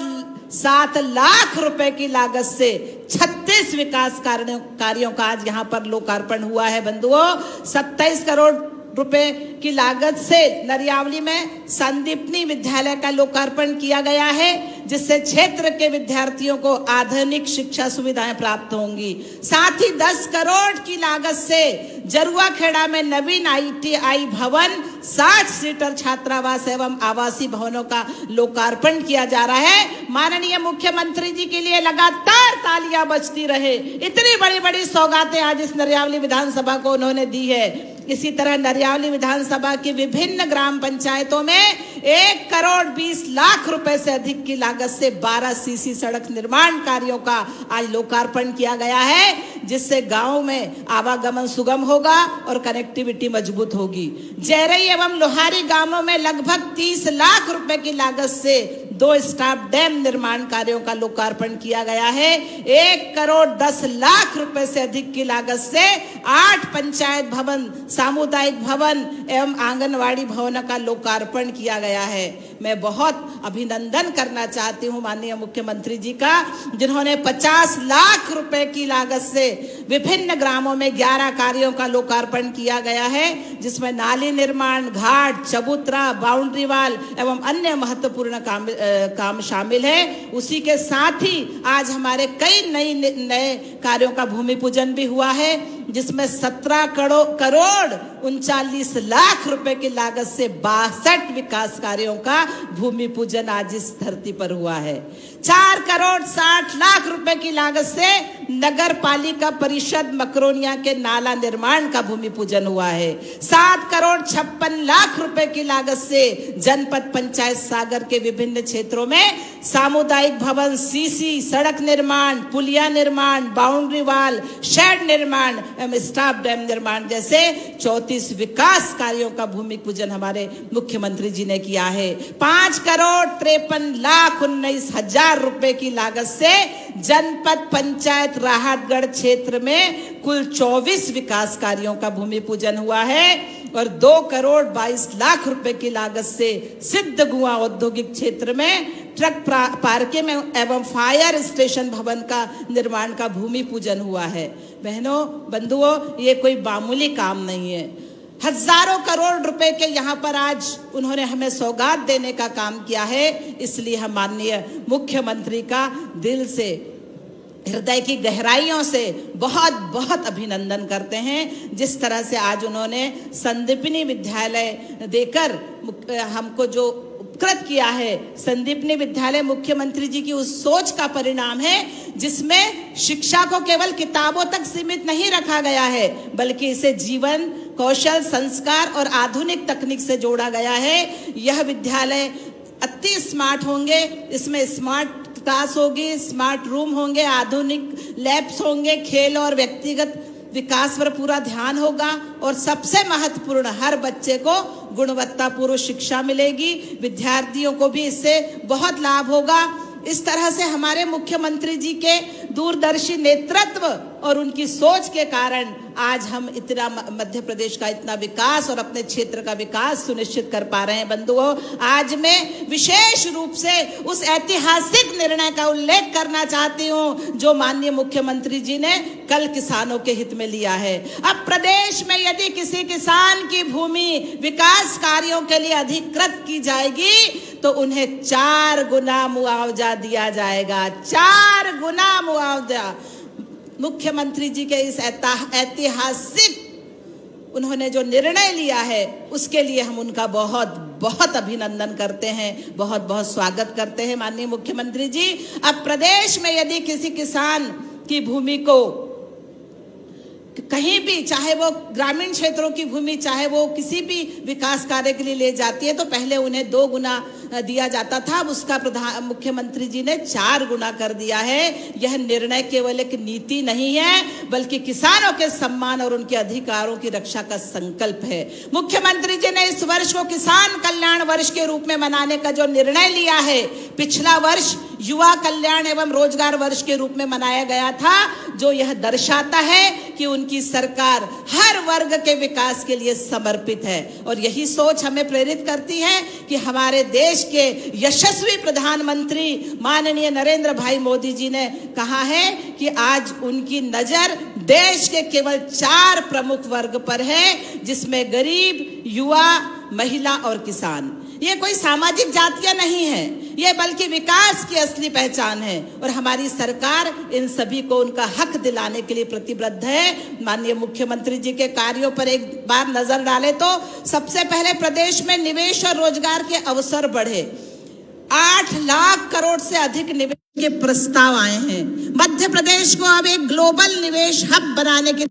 7 लाख रुपए की लागत से 36 विकास कार्यों का आज यहाँ पर लोकार्पण हुआ है। बंधुओं, 27 करोड़ रुपए की लागत से नरियावली में संदीपनी विद्यालय का लोकार्पण किया गया है, जिससे क्षेत्र के विद्यार्थियों को आधुनिक शिक्षा सुविधाएं प्राप्त होंगी। साथ ही 10 करोड़ की लागत से जरुआ खेड़ा में नवीन ITI भवन, 60 सीटर छात्रावास एवं आवासीय भवनों का लोकार्पण किया जा रहा है। माननीय मुख्यमंत्री जी के लिए लगातार तालियां बजती रहे। इतनी बड़ी बड़ी सौगातें आज इस नरियावली विधानसभा को उन्होंने दी है। इसी तरह नरियावली विधानसभा की विभिन्न ग्राम पंचायतों में 1 करोड़ 20 लाख रुपए से अधिक की लागत से 12 CC सड़क निर्माण कार्यों का आज लोकार्पण किया गया है, जिससे गांव में आवागमन सुगम होगा और कनेक्टिविटी मजबूत होगी। जैरई एवं लोहारी गांवों में लगभग 30 लाख रुपए की लागत से 2 स्टाफ डैम निर्माण कार्यों का लोकार्पण किया गया है। 1 करोड़ 10 लाख रुपए से अधिक की लागत से 8 पंचायत भवन, सामुदायिक भवन एवं आंगनवाड़ी भवन का लोकार्पण किया गया है। मैं बहुत अभिनंदन करना चाहती हूँ माननीय मुख्यमंत्री जी का, जिन्होंने 50 लाख रुपए की लागत से विभिन्न ग्रामों में 11 कार्यों का लोकार्पण किया गया है, जिसमें नाली निर्माण, घाट, चबूतरा, बाउंड्री वाल एवं अन्य महत्वपूर्ण काम शामिल है। उसी के साथ ही आज हमारे कई नए कार्यों का भूमि पूजन भी हुआ है, जिसमें 17 करोड़ 39 लाख रुपए की लागत से 62 विकास कार्यों का भूमि पूजन आज इस धरती पर हुआ है। 4 करोड़ 60 लाख रुपए की लागत से नगर पालिका परिषद मकरोनिया के नाला निर्माण का भूमि पूजन हुआ है। 7 करोड़ 56 लाख रुपए की लागत से जनपद पंचायत सागर के विभिन्न क्षेत्रों में सामुदायिक भवन, सीसी, सड़क निर्माण, पुलिया निर्माण, बाउंड्री वाल, शेड निर्माण एवं स्टाफ डैम निर्माण जैसे 34 विकास कार्यों का भूमि पूजन हमारे मुख्यमंत्री जी ने किया है। 5 करोड़ 53 लाख 19 हजार रुपए की लागत से जनपद पंचायत राहतगढ़ क्षेत्र में कुल 24 विकास कार्यों का भूमि पूजन हुआ है और 2 करोड़ 22 लाख रुपए की लागत से सिद्धगुआ औद्योगिक क्षेत्र में ट्रक पार्किंग एवं फायर स्टेशन भवन का निर्माण का भूमि पूजन हुआ है। बहनों, बंधुओं, ये कोई मामूली काम नहीं है। हजारों करोड़ रुपए के यहाँ पर आज उन्होंने हमें सौगात देने का काम किया है। इसलिए हम माननीय मुख्यमंत्री का दिल से, हृदय की गहराइयों से बहुत बहुत अभिनंदन करते हैं। जिस तरह से आज उन्होंने संदीपनी विद्यालय देकर हमको जो उपकृत किया है, संदीपनी विद्यालय मुख्यमंत्री जी की उस सोच का परिणाम है जिसमें शिक्षा को केवल किताबों तक सीमित नहीं रखा गया है, बल्कि इसे जीवन कौशल, संस्कार और आधुनिक तकनीक से जोड़ा गया है। यह विद्यालय अति स्मार्ट होंगे, इसमें स्मार्ट क्लास होगी, स्मार्ट रूम होंगे, आधुनिक लैब्स होंगे, खेल और व्यक्तिगत विकास पर पूरा ध्यान होगा और सबसे महत्वपूर्ण, हर बच्चे को गुणवत्तापूर्ण शिक्षा मिलेगी। विद्यार्थियों को भी इससे बहुत लाभ होगा। इस तरह से हमारे मुख्यमंत्री जी के दूरदर्शी नेतृत्व और उनकी सोच के कारण आज हम इतना मध्य प्रदेश का इतना विकास और अपने क्षेत्र का विकास सुनिश्चित कर पा रहे हैं। बंधुओं, आज मैं विशेष रूप से उस ऐतिहासिक निर्णय का उल्लेख करना चाहती हूं जो माननीय मुख्यमंत्री जी ने कल किसानों के हित में लिया है। अब प्रदेश में यदि किसी किसान की भूमि विकास कार्यों के लिए अधिकृत की जाएगी तो उन्हें 4 गुना मुआवजा दिया जाएगा। 4 गुना मुआवजा। मुख्यमंत्री जी के इस ऐतिहासिक उन्होंने जो निर्णय लिया है उसके लिए हम उनका बहुत बहुत अभिनंदन करते हैं, बहुत बहुत स्वागत करते हैं माननीय मुख्यमंत्री जी। अब प्रदेश में यदि किसी किसान की भूमि को कहीं भी, चाहे वो ग्रामीण क्षेत्रों की भूमि, चाहे वो किसी भी विकास कार्य के लिए ले जाती है, तो पहले उन्हें 2 गुना दिया जाता था। अब उसका मुख्यमंत्री जी ने 4 गुना कर दिया है। यह निर्णय केवल एक नीति नहीं है, बल्कि किसानों के सम्मान और उनके अधिकारों की रक्षा का संकल्प है। मुख्यमंत्री जी ने इस वर्ष को किसान कल्याण वर्ष के रूप में मनाने का जो निर्णय लिया है, पिछला वर्ष युवा कल्याण एवं रोजगार वर्ष के रूप में मनाया गया था, जो यह दर्शाता है कि उनकी सरकार हर वर्ग के विकास के लिए समर्पित है। और यही सोच हमें प्रेरित करती है कि हमारे देश के यशस्वी प्रधानमंत्री माननीय नरेंद्र भाई मोदी जी ने कहा है कि आज उनकी नजर देश के केवल 4 प्रमुख वर्ग पर है, जिसमें गरीब, युवा, महिला और किसान। ये कोई सामाजिक जातियां नहीं है, ये बल्कि विकास की असली पहचान है और हमारी सरकार इन सभी को उनका हक दिलाने के लिए प्रतिबद्ध है। माननीय मुख्यमंत्री जी के कार्यों पर एक बार नजर डालें तो सबसे पहले प्रदेश में निवेश और रोजगार के अवसर बढ़े। 8 लाख करोड़ से अधिक निवेश के प्रस्ताव आए हैं। मध्य प्रदेश को अब एक ग्लोबल निवेश हब बनाने के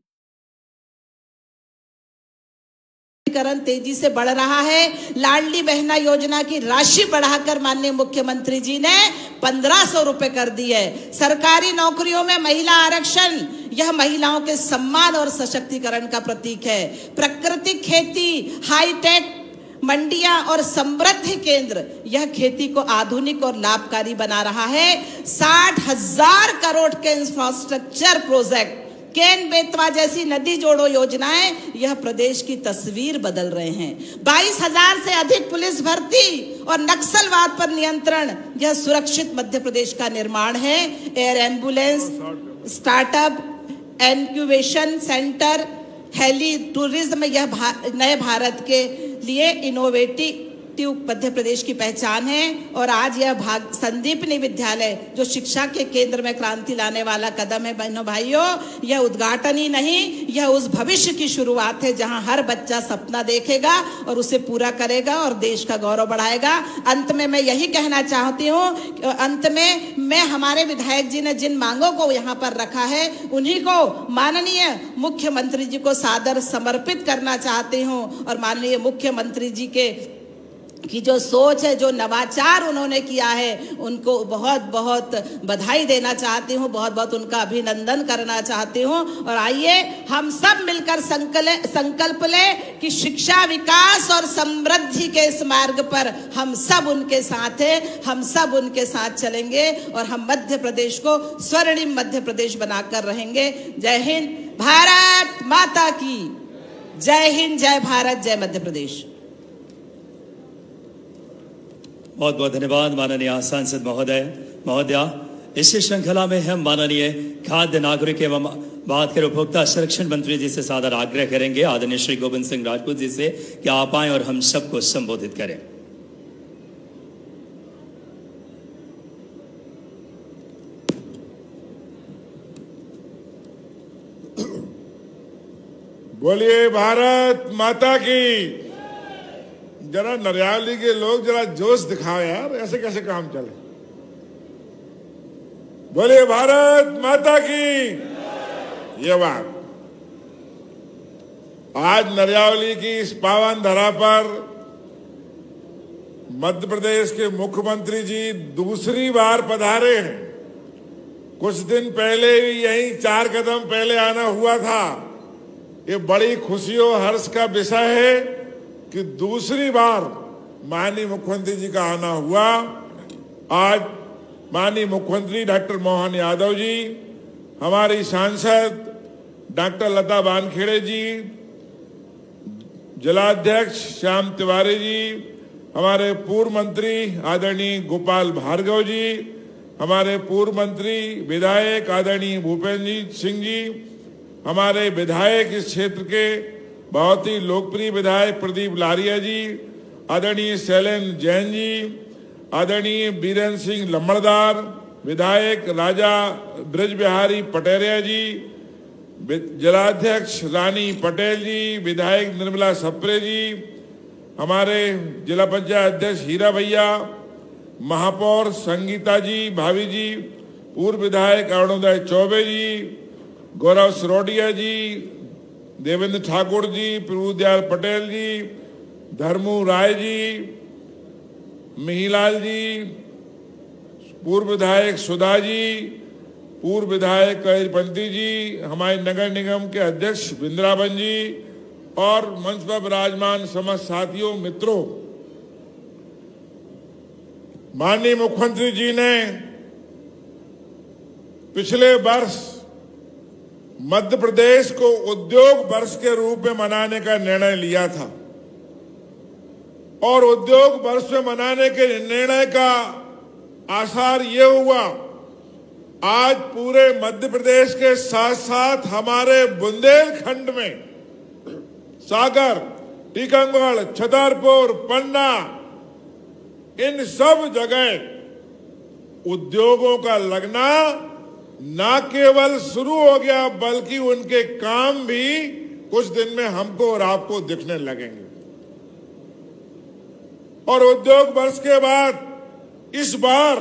तेजी से बढ़ रहा है। लाडली बहना योजना की राशि बढ़ाकर माननीय मुख्यमंत्री जी ने 1500 रुपए कर दी है। सरकारी नौकरियों में महिला आरक्षण, यह महिलाओं के सम्मान और सशक्तिकरण का प्रतीक है। प्राकृतिक खेती, हाईटेक मंडियां और समृद्धि केंद्र, यह खेती को आधुनिक और लाभकारी बना रहा है। 60,000 करोड़ के इंफ्रास्ट्रक्चर प्रोजेक्ट केन बेतवा जैसी नदी जोड़ो योजनाएं यह प्रदेश की तस्वीर बदल रहे हैं। 22,000 से अधिक पुलिस भर्ती और नक्सलवाद पर नियंत्रण, यह सुरक्षित मध्य प्रदेश का निर्माण है। Air ambulance, startup, incubation centre, heli tourism, यह नए भारत के लिए इनोवेटिव मध्य प्रदेश की पहचान है। और आज यह संदीपनी विद्यालय जो शिक्षा के केंद्र में क्रांति लाने वाला कदम है। बहनों भाइयों, यह उद्घाटन ही नहीं, यह उस भविष्य की शुरुआत है जहां हर बच्चा सपना देखेगा और उसे पूरा करेगा और देश का गौरव बढ़ाएगा। अंत में मैं यही कहना चाहती हूँ, अंत में मैं हमारे विधायक जी ने जिन मांगों को यहाँ पर रखा है उन्हीं को माननीय मुख्यमंत्री जी को सादर समर्पित करना चाहती हूँ। और माननीय मुख्यमंत्री जी की जो सोच है, जो नवाचार उन्होंने किया है, उनको बहुत बहुत बधाई देना चाहती हूँ, बहुत बहुत उनका अभिनंदन करना चाहती हूँ। और आइए हम सब मिलकर संकल्प लें कि शिक्षा, विकास और समृद्धि के इस मार्ग पर हम सब उनके साथ हैं, हम सब उनके साथ चलेंगे और हम मध्य प्रदेश को स्वर्णिम मध्य प्रदेश बनाकर रहेंगे। जय हिंद, भारत माता की जय हिंद, जय भारत, जय मध्य प्रदेश। बहुत बहुत धन्यवाद माननीय सांसद महोदया। इसी श्रृंखला में हम माननीय खाद्य, नागरिक एवं बात करें उपभोक्ता संरक्षण मंत्री जी से सादर आग्रह करेंगे, आदरणीय श्री गोविंद सिंह राजपूत जी से, कि आप आएं और हम सबको संबोधित करें। बोलिए भारत माता की। जरा नरियाली के लोग जरा जोश दिखाओ यार, ऐसे कैसे काम चले। बोलिए भारत माता की। ये बात आज नरियाली की इस पावन धरा पर मध्य प्रदेश के मुख्यमंत्री जी दूसरी बार पधारे हैं। कुछ दिन पहले भी यहीं 4 कदम पहले आना हुआ था। ये बड़ी खुशी और हर्ष का विषय है कि दूसरी बार माननीय मुख्यमंत्री जी का आना हुआ। आज माननीय मुख्यमंत्री डॉक्टर मोहन यादव जी, हमारी सांसद डॉक्टर लता वानखेड़े जी, जिलाध्यक्ष श्याम तिवारी जी, हमारे पूर्व मंत्री आदरणीय गोपाल भार्गव जी, हमारे पूर्व मंत्री विधायक आदरणीय भूपेंद्र सिंह जी, हमारे विधायक इस क्षेत्र के बहुत ही लोकप्रिय विधायक प्रदीप लारिया जी, आदरणीय शैलेंद्र जैन जी, आदरणीय बीरेंद्र सिंह लम्बड़दार, विधायक राजा ब्रज बिहारी पटेरिया जी, जिलाध्यक्ष रानी पटेल जी, विधायक निर्मला सप्रे जी, हमारे जिला पंचायत अध्यक्ष हीरा भैया, महापौर संगीता जी भाभी जी, पूर्व विधायक अरुणोदय चौबे जी, गौरव सरोडिया जी, देवेंद्र ठाकुर जी, प्रभुदयाल पटेल जी, धर्मू राय जी, मिहिलाल जी, पूर्व विधायक सुधा जी, पूर्व विधायक कईरपंथी जी, हमारे नगर निगम के अध्यक्ष बिंद्रावन जी और मंच पर विराजमान समस्त साथियों, मित्रों, माननीय मुख्यमंत्री जी ने पिछले वर्ष मध्य प्रदेश को उद्योग वर्ष के रूप में मनाने का निर्णय लिया था और उद्योग वर्ष में मनाने के निर्णय का आसार ये हुआ, आज पूरे मध्य प्रदेश के साथ साथ हमारे बुंदेलखंड में सागर, टीकमगढ़, छतरपुर, पन्ना, इन सब जगह उद्योगों का लगना न केवल शुरू हो गया बल्कि उनके काम भी कुछ दिन में हमको और आपको दिखने लगेंगे। और उद्योग वर्ष के बाद इस बार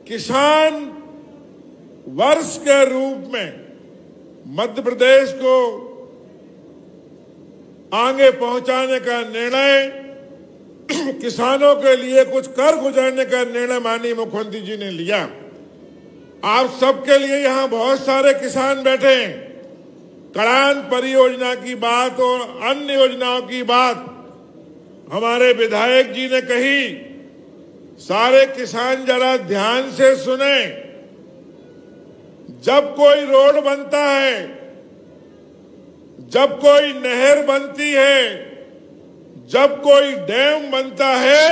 किसान वर्ष के रूप में मध्य प्रदेश को आगे पहुंचाने का निर्णय, किसानों के लिए कुछ कर गुजरने का निर्णय माननीय मुख्यमंत्री जी ने लिया। आप सबके लिए यहां बहुत सारे किसान बैठे हैं। कड़ान परियोजना की बात और अन्य योजनाओं की बात हमारे विधायक जी ने कही। सारे किसान जरा ध्यान से सुने। जब कोई रोड बनता है जब कोई नहर बनती है, जब कोई डैम बनता है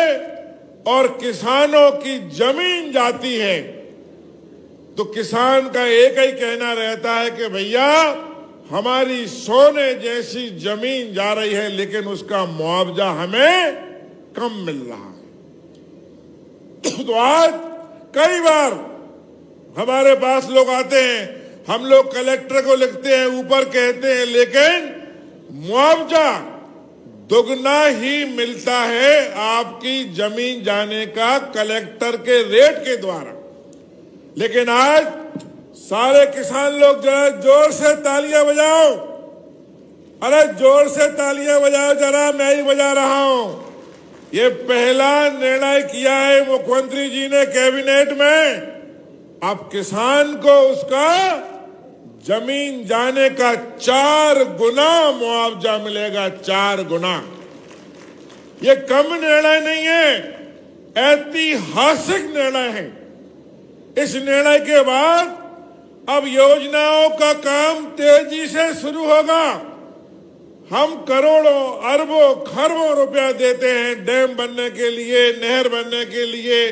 और किसानों की जमीन जाती है, तो किसान का एक ही कहना रहता है कि भैया हमारी सोने जैसी जमीन जा रही है, लेकिन उसका मुआवजा हमें कम मिल रहा है। तो आज कई बार हमारे पास लोग आते हैं, हम लोग कलेक्टर को लिखते हैं, ऊपर कहते हैं, लेकिन मुआवजा दुगना ही मिलता है आपकी जमीन जाने का कलेक्टर के रेट के द्वारा। लेकिन आज सारे किसान लोग जरा जोर से तालियां बजाओ, अरे जोर से तालियां बजाओ जरा, मैं ही बजा रहा हूं। ये पहला निर्णय किया है मुख्यमंत्री जी ने कैबिनेट में, अब किसान को उसका जमीन जाने का 4 गुना मुआवजा मिलेगा, 4 गुना। ये कम निर्णय नहीं है, ऐतिहासिक निर्णय है। इस निर्णय के बाद अब योजनाओं का काम तेजी से शुरू होगा। हम करोड़ों अरबों खरबों रुपया देते हैं डैम बनने के लिए, नहर बनने के लिए,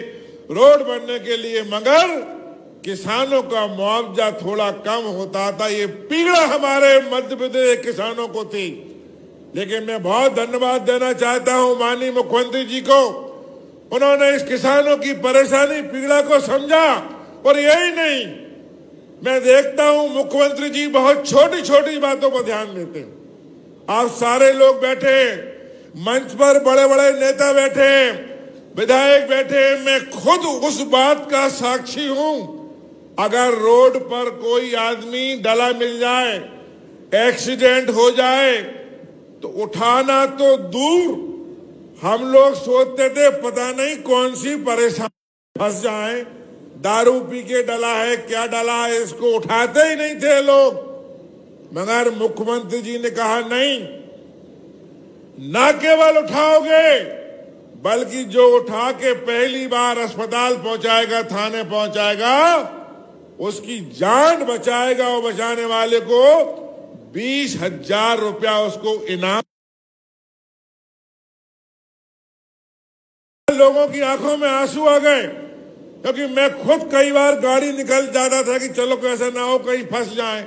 रोड बनने के लिए, मगर किसानों का मुआवजा थोड़ा कम होता था। ये पीड़ा हमारे मध्य प्रदेश के किसानों को थी। लेकिन मैं बहुत धन्यवाद देना चाहता हूं माननीय मुख्यमंत्री जी को, उन्होंने इस किसानों की परेशानी पीड़ा को समझा। और यही नहीं, मैं देखता हूं मुख्यमंत्री जी बहुत छोटी छोटी बातों पर ध्यान देते हैं। आप सारे लोग बैठे, मंच पर बड़े बड़े नेता बैठे, विधायक बैठे, मैं खुद उस बात का साक्षी हूं। अगर रोड पर कोई आदमी डला मिल जाए, एक्सीडेंट हो जाए, तो उठाना तो दूर, हम लोग सोचते थे पता नहीं कौन सी परेशानी फंस जाए, दारू पी के डला है, क्या डला है, इसको उठाते ही नहीं थे लोग। मगर मुख्यमंत्री जी ने कहा नहीं, ना केवल उठाओगे बल्कि जो उठा के पहली बार अस्पताल पहुंचाएगा, थाने पहुंचाएगा, उसकी जान बचाएगा और बचाने वाले को 20,000 रुपया उसको इनाम। लोगों की आंखों में आंसू आ गए, क्योंकि मैं खुद कई बार गाड़ी निकल जाता था कि चलो कैसा ना हो कहीं फंस जाए,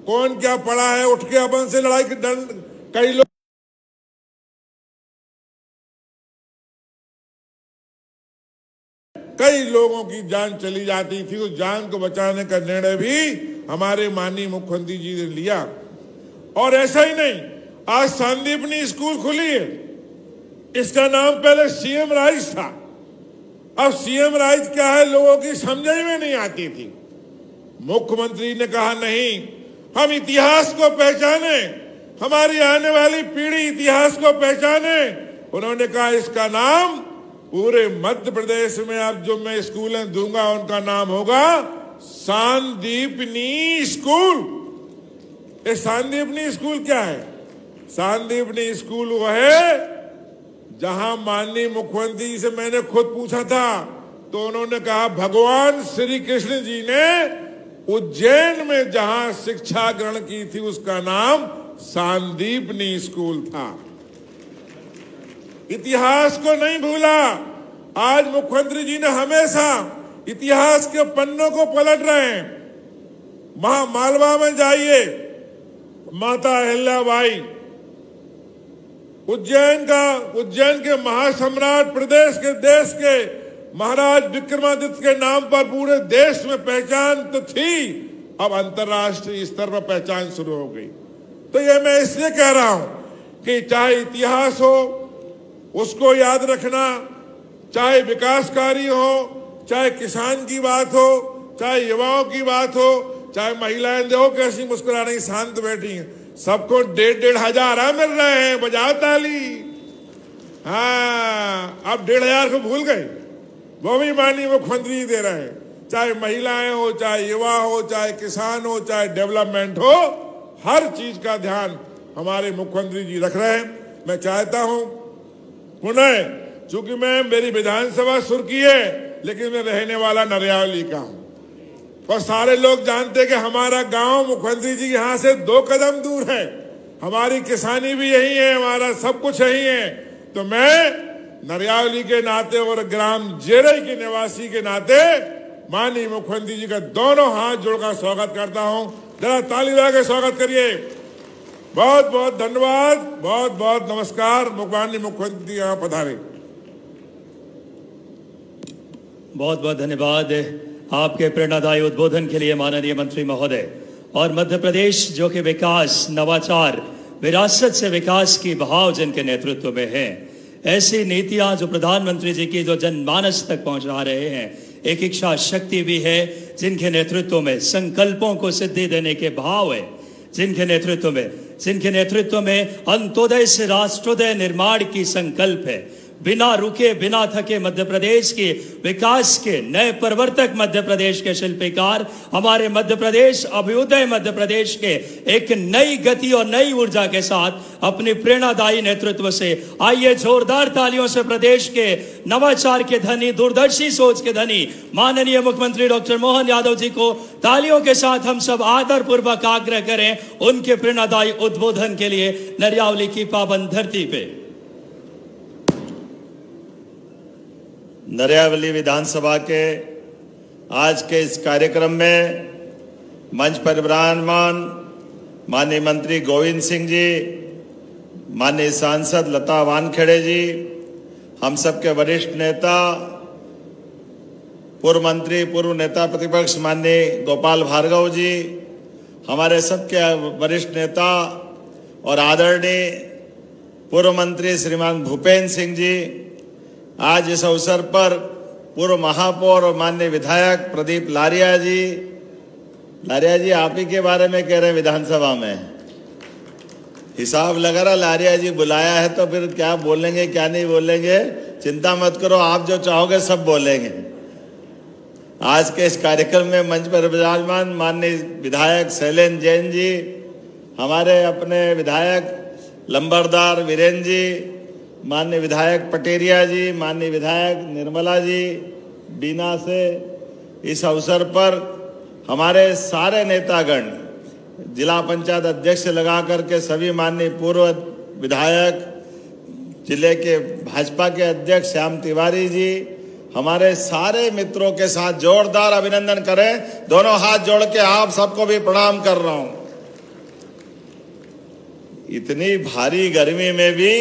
कौन क्या पड़ा है, उठ के अपन से लड़ाई की दंड। कई लोग कई लोगों की जान चली जाती थी। उस जान को बचाने का निर्णय भी हमारे माननीय मुख्यमंत्री जी ने लिया। और ऐसा ही नहीं, आज संदीपनी स्कूल खुली है। इसका नाम पहले सीएम राइज था। अब सीएम राइज क्या है लोगों की समझ में नहीं आती थी। मुख्यमंत्री ने कहा नहीं, हम इतिहास को पहचाने, हमारी आने वाली पीढ़ी इतिहास को पहचाने। उन्होंने कहा इसका नाम पूरे मध्य प्रदेश में अब जो मैं स्कूलें दूंगा उनका नाम होगा संदीपनी स्कूल। ये संदीपनी स्कूल क्या है? संदीपनी स्कूल वो है जहां माननीय मुख्यमंत्री जी से मैंने खुद पूछा था, तो उन्होंने कहा भगवान श्री कृष्ण जी ने उज्जैन में जहां शिक्षा ग्रहण की थी उसका नाम संदीपनी स्कूल था। इतिहास को नहीं भूला। आज मुख्यमंत्री जी ने हमेशा इतिहास के पन्नों को पलट रहे हैं। मालवा में जाइए, माता अहिल्याबाई, उज्जैन के महासम्राट, प्रदेश के देश के महाराज विक्रमादित्य के नाम पर पूरे देश में पहचान तो थी, अब अंतर्राष्ट्रीय स्तर पर पहचान शुरू हो गई। तो ये मैं इसलिए कह रहा हूं कि चाहे इतिहास हो उसको याद रखना, चाहे विकास कार्य हो, चाहे किसान की बात हो, चाहे युवाओं की बात हो, चाहे महिलाएं देखो कैसी मुस्कुरा रही, शांत बैठी हैं, सबको 1,500 हजार मिल रहे हैं, बजाओ ताली। हाँ, अब 1,500 को भूल गए, वो भी माननीय मुख्यमंत्री जी दे रहे हैं। चाहे महिलाएं हो, चाहे युवा हो, चाहे किसान हो, चाहे डेवलपमेंट हो, हर चीज का ध्यान हमारे मुख्यमंत्री जी रख रहे हैं। मैं चाहता हूं पुनः, चूंकि मेरी विधानसभा सुर्खी है लेकिन मैं रहने वाला नरियावली का हूं और सारे लोग जानते हैं कि हमारा गांव मुख्यमंत्री जी यहां से 2 कदम दूर है। हमारी किसानी भी यही है, हमारा सब कुछ यही है। तो मैं नरियावली के नाते और ग्राम जेरई के निवासी के नाते माननीय मुख्यमंत्री जी का दोनों हाथ जोड़कर स्वागत करता हूं। जरा ताली बजा के स्वागत करिए। बहुत बहुत धन्यवाद, बहुत बहुत नमस्कार। माननीय मुख्यमंत्री यहाँ पधारे। बहुत बहुत धन्यवाद आपके प्रेरणादायी उद्बोधन के लिए माननीय मंत्री महोदय। और मध्य प्रदेश जो कि विकास, नवाचार, विरासत से विकास की भाव जिनके नेतृत्व में है, ऐसी नीतियां जो प्रधानमंत्री जी की जो जनमानस तक पहुंचा रहे हैं, एक इच्छा शक्ति भी है जिनके नेतृत्व में संकल्पों को सिद्धि देने के भाव है, जिनके नेतृत्व में अंत्योदय से राष्ट्रोदय निर्माण की संकल्प है। बिना रुके बिना थके मध्य प्रदेश के विकास के नए प्रवर्तक मध्य प्रदेश के शिल्पकार, हमारे मध्य प्रदेश अभ्युदय मध्य प्रदेश के एक नई गति और नई ऊर्जा के साथ अपनी प्रेरणादायी नेतृत्व से आइए जोरदार तालियों से प्रदेश के नवाचार के धनी, दूरदर्शी सोच के धनी माननीय मुख्यमंत्री डॉक्टर मोहन यादव जी को तालियों के साथ हम सब आदर पूर्वक आग्रह करें उनके प्रेरणादायी उद्बोधन के लिए नरियावली की पावन धरती पे। नरियावली विधानसभा के आज के इस कार्यक्रम में मंच पर विराजमान माननीय मंत्री गोविंद सिंह जी, माननीय सांसद लता वानखेड़े जी, हम सबके वरिष्ठ नेता, पूर्व मंत्री, पूर्व नेता प्रतिपक्ष माननीय गोपाल भार्गव जी, हमारे सबके वरिष्ठ नेता और आदरणीय पूर्व मंत्री श्रीमान भूपेंद्र सिंह जी, आज इस अवसर पर पूर्व महापौर और माननीय विधायक प्रदीप लारिया जी आप ही के बारे में कह रहे हैं विधानसभा में, हिसाब लगा रहा। लारिया जी बुलाया है तो फिर क्या बोलेंगे क्या नहीं बोलेंगे, चिंता मत करो, आप जो चाहोगे सब बोलेंगे। आज के इस कार्यक्रम में मंच पर विराजमान माननीय विधायक शैलेंद्र जैन जी, हमारे अपने विधायक लंबरदार वीरेंद्र जी, माननीय विधायक पटेरिया जी, माननीय विधायक निर्मला जी बीना से, इस अवसर पर हमारे सारे नेतागण, जिला पंचायत अध्यक्ष से लगा करके सभी माननीय पूर्व विधायक, जिले के भाजपा के अध्यक्ष श्याम तिवारी जी, हमारे सारे मित्रों के साथ जोरदार अभिनंदन करें। दोनों हाथ जोड़ के आप सबको भी प्रणाम कर रहा हूं। इतनी भारी गर्मी में भी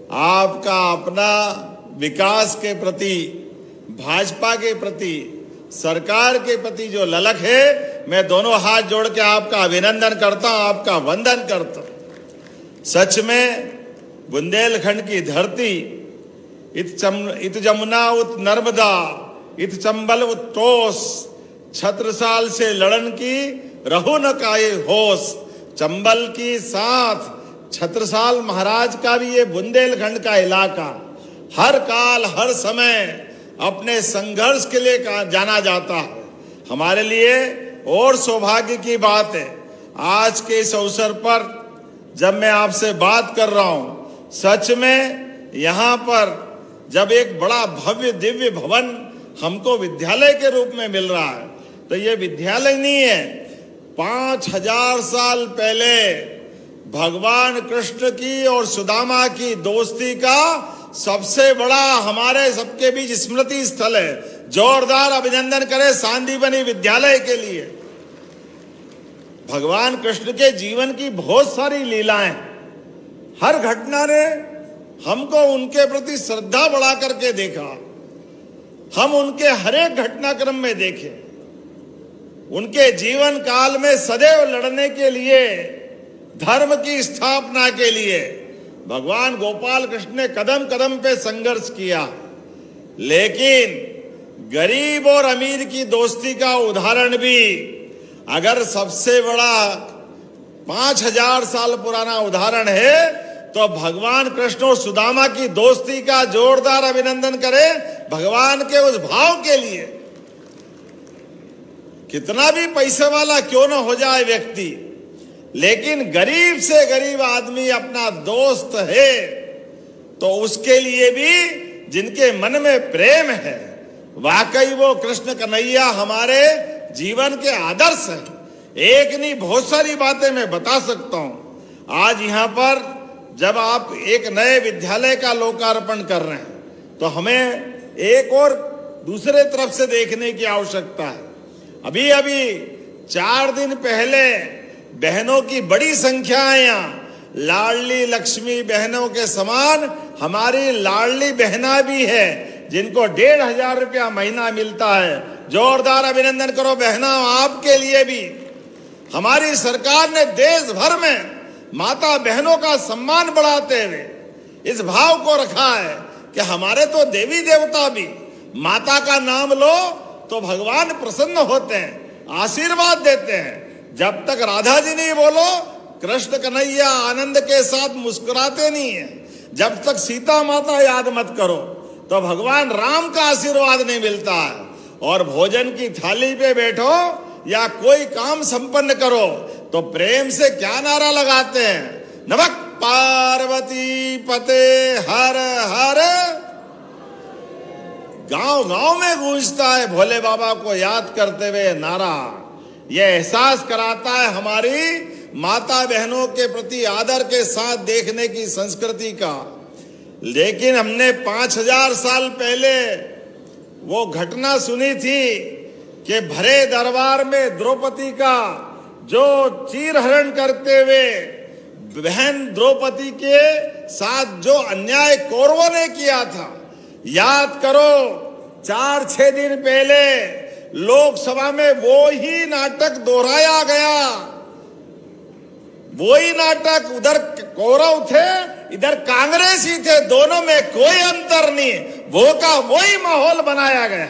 आपका अपना विकास के प्रति, भाजपा के प्रति, सरकार के प्रति जो ललक है, मैं दोनों हाथ जोड़ के आपका अभिनंदन करता हूं, आपका वंदन करता हूं। सच में बुंदेलखंड की धरती, इत जमुना उत नर्मदा, इत चंबल उत टोस, छत्रसाल से लड़न की रहो न काये होश। चंबल की साथ छत्रसाल महाराज का भी ये बुंदेलखंड का इलाका हर काल हर समय अपने संघर्ष के लिए जाना जाता है। हमारे लिए और सौभाग्य की बात है, आज के इस अवसर पर जब मैं आपसे बात कर रहा हूं, सच में यहाँ पर जब एक बड़ा भव्य दिव्य भवन हमको विद्यालय के रूप में मिल रहा है, तो ये विद्यालय नहीं है। 5000 साल पहले भगवान कृष्ण की और सुदामा की दोस्ती का सबसे बड़ा हमारे सबके बीच स्मृति स्थल है। जोरदार अभिनंदन करें सांदीपनि विद्यालय के लिए। भगवान कृष्ण के जीवन की बहुत सारी लीलाएं, हर घटना ने हमको उनके प्रति श्रद्धा बढ़ा करके देखा। हम उनके हर एक घटनाक्रम में देखे, उनके जीवन काल में सदैव लड़ने के लिए, धर्म की स्थापना के लिए भगवान गोपाल कृष्ण ने कदम कदम पे संघर्ष किया। लेकिन गरीब और अमीर की दोस्ती का उदाहरण भी अगर सबसे बड़ा 5000 साल पुराना उदाहरण है तो भगवान कृष्ण और सुदामा की दोस्ती का जोरदार अभिनंदन करें भगवान के उस भाव के लिए। कितना भी पैसे वाला क्यों न हो जाए व्यक्ति, लेकिन गरीब से गरीब आदमी अपना दोस्त है तो उसके लिए भी जिनके मन में प्रेम है, वाकई वो कृष्ण कन्हैया हमारे जीवन के आदर्श हैं। एक नहीं बहुत सारी बातें मैं बता सकता हूं। आज यहाँ पर जब आप एक नए विद्यालय का लोकार्पण कर रहे हैं तो हमें एक और दूसरे तरफ से देखने की आवश्यकता है। अभी अभी 4 दिन पहले बहनों की बड़ी संख्या है यहाँ। लाडली लक्ष्मी बहनों के समान हमारी लाडली बहना भी है जिनको 1,500 रुपया महीना मिलता है। जोरदार अभिनंदन करो बहना आपके लिए भी। हमारी सरकार ने देश भर में माता बहनों का सम्मान बढ़ाते हुए इस भाव को रखा है कि हमारे तो देवी देवता भी माता का नाम लो तो भगवान प्रसन्न होते हैं, आशीर्वाद देते हैं। जब तक राधा जी नहीं बोलो कृष्ण कन्हैया आनंद के साथ मुस्कुराते नहीं है। जब तक सीता माता याद मत करो तो भगवान राम का आशीर्वाद नहीं मिलता है। और भोजन की थाली पे बैठो या कोई काम संपन्न करो तो प्रेम से क्या नारा लगाते हैं? नमः पार्वती पते हर हर। गांव गांव में गूंजता है भोले बाबा को याद करते हुए नारा। यह एहसास कराता है हमारी माता बहनों के प्रति आदर के साथ देखने की संस्कृति का। लेकिन हमने 5000 साल पहले वो घटना सुनी थी कि भरे दरबार में द्रौपदी का जो चीरहरण करते हुए बहन द्रौपदी के साथ जो अन्याय कौरवों ने किया था, याद करो 4-6 दिन पहले लोकसभा में वो ही नाटक दोहराया गया। वही नाटक, उधर कौरव थे इधर कांग्रेसी थे, दोनों में कोई अंतर नहीं। वो का वही माहौल बनाया गया।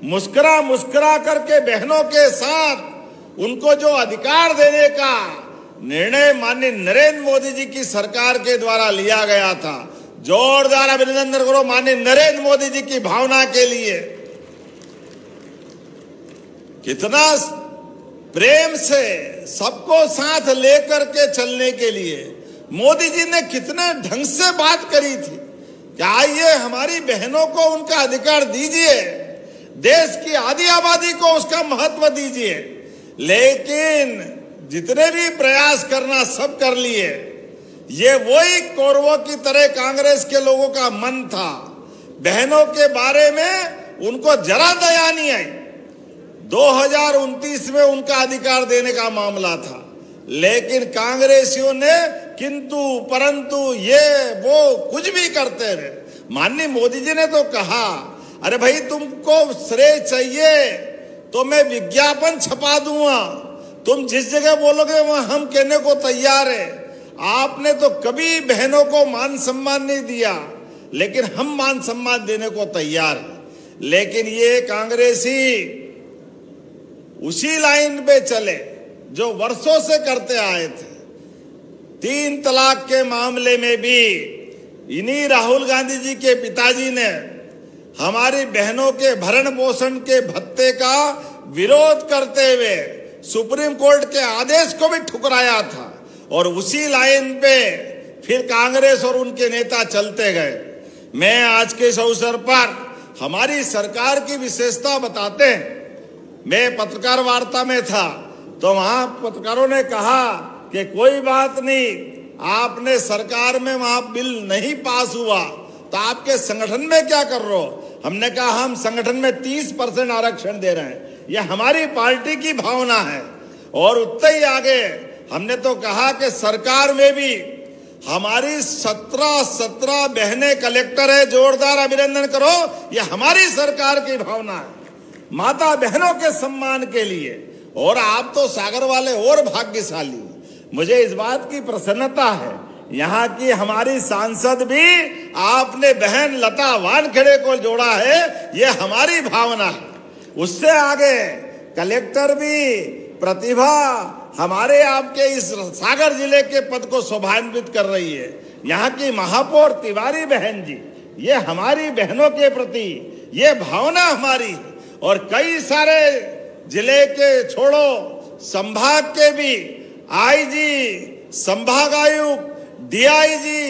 मुस्कुरा मुस्कुरा करके बहनों के साथ उनको जो अधिकार देने का निर्णय माननीय नरेंद्र मोदी जी की सरकार के द्वारा लिया गया था। जोरदार अभिनंदन करो माननीय नरेंद्र मोदी जी की भावना के लिए। कितना प्रेम से सबको साथ लेकर के चलने के लिए मोदी जी ने कितने ढंग से बात करी थी कि आइए हमारी बहनों को उनका अधिकार दीजिए, देश की आधी आबादी को उसका महत्व दीजिए। लेकिन जितने भी प्रयास करना सब कर लिए। ये वही कौरवों की तरह कांग्रेस के लोगों का मन था। बहनों के बारे में उनको जरा दया नहीं आई। 2029 में उनका अधिकार देने का मामला था, लेकिन कांग्रेसियों ने किंतु परंतु ये वो कुछ भी करते रहे। माननीय मोदी जी ने तो कहा, अरे भाई तुमको श्रेय चाहिए तो मैं विज्ञापन छपा दूंगा, तुम जिस जगह बोलोगे वहां हम कहने को तैयार है। आपने तो कभी बहनों को मान सम्मान नहीं दिया, लेकिन हम मान सम्मान देने को तैयार हैं। लेकिन ये कांग्रेसी उसी लाइन पे चले जो वर्षों से करते आए थे। 3 तलाक के मामले में भी इन्हीं राहुल गांधी जी के पिताजी ने हमारी बहनों के भरण पोषण के भत्ते का विरोध करते हुए सुप्रीम कोर्ट के आदेश को भी ठुकराया था। और उसी लाइन पे फिर कांग्रेस और उनके नेता चलते गए। मैं आज के इस अवसर पर हमारी सरकार की विशेषता बताते हैं। मैं पत्रकार वार्ता में था तो वहां पत्रकारों ने कहा कि कोई बात नहीं, आपने सरकार में वहां बिल नहीं पास हुआ तो आपके संगठन में क्या कर रहे हो? हमने कहा हम संगठन में 30% आरक्षण दे रहे हैं, यह हमारी पार्टी की भावना है। और उतने ही आगे हमने तो कहा कि सरकार में भी हमारी 17 बहनें कलेक्टर है। जोरदार अभिनंदन करो, यह हमारी सरकार की भावना है माता बहनों के सम्मान के लिए। और आप तो सागर वाले और भाग्यशाली। मुझे इस बात की प्रसन्नता है यहाँ की हमारी सांसद भी आपने बहन लता वानखेड़े को जोड़ा है, ये हमारी भावना है। उससे आगे कलेक्टर भी प्रतिभा हमारे आपके इस सागर जिले के पद को शोभान्वित कर रही है। यहाँ की महापौर तिवारी बहन जी, ये हमारी बहनों के प्रति ये भावना हमारी। और कई सारे जिले के छोड़ो संभाग के भी आईजी, संभागायुक्त, डीआईजी,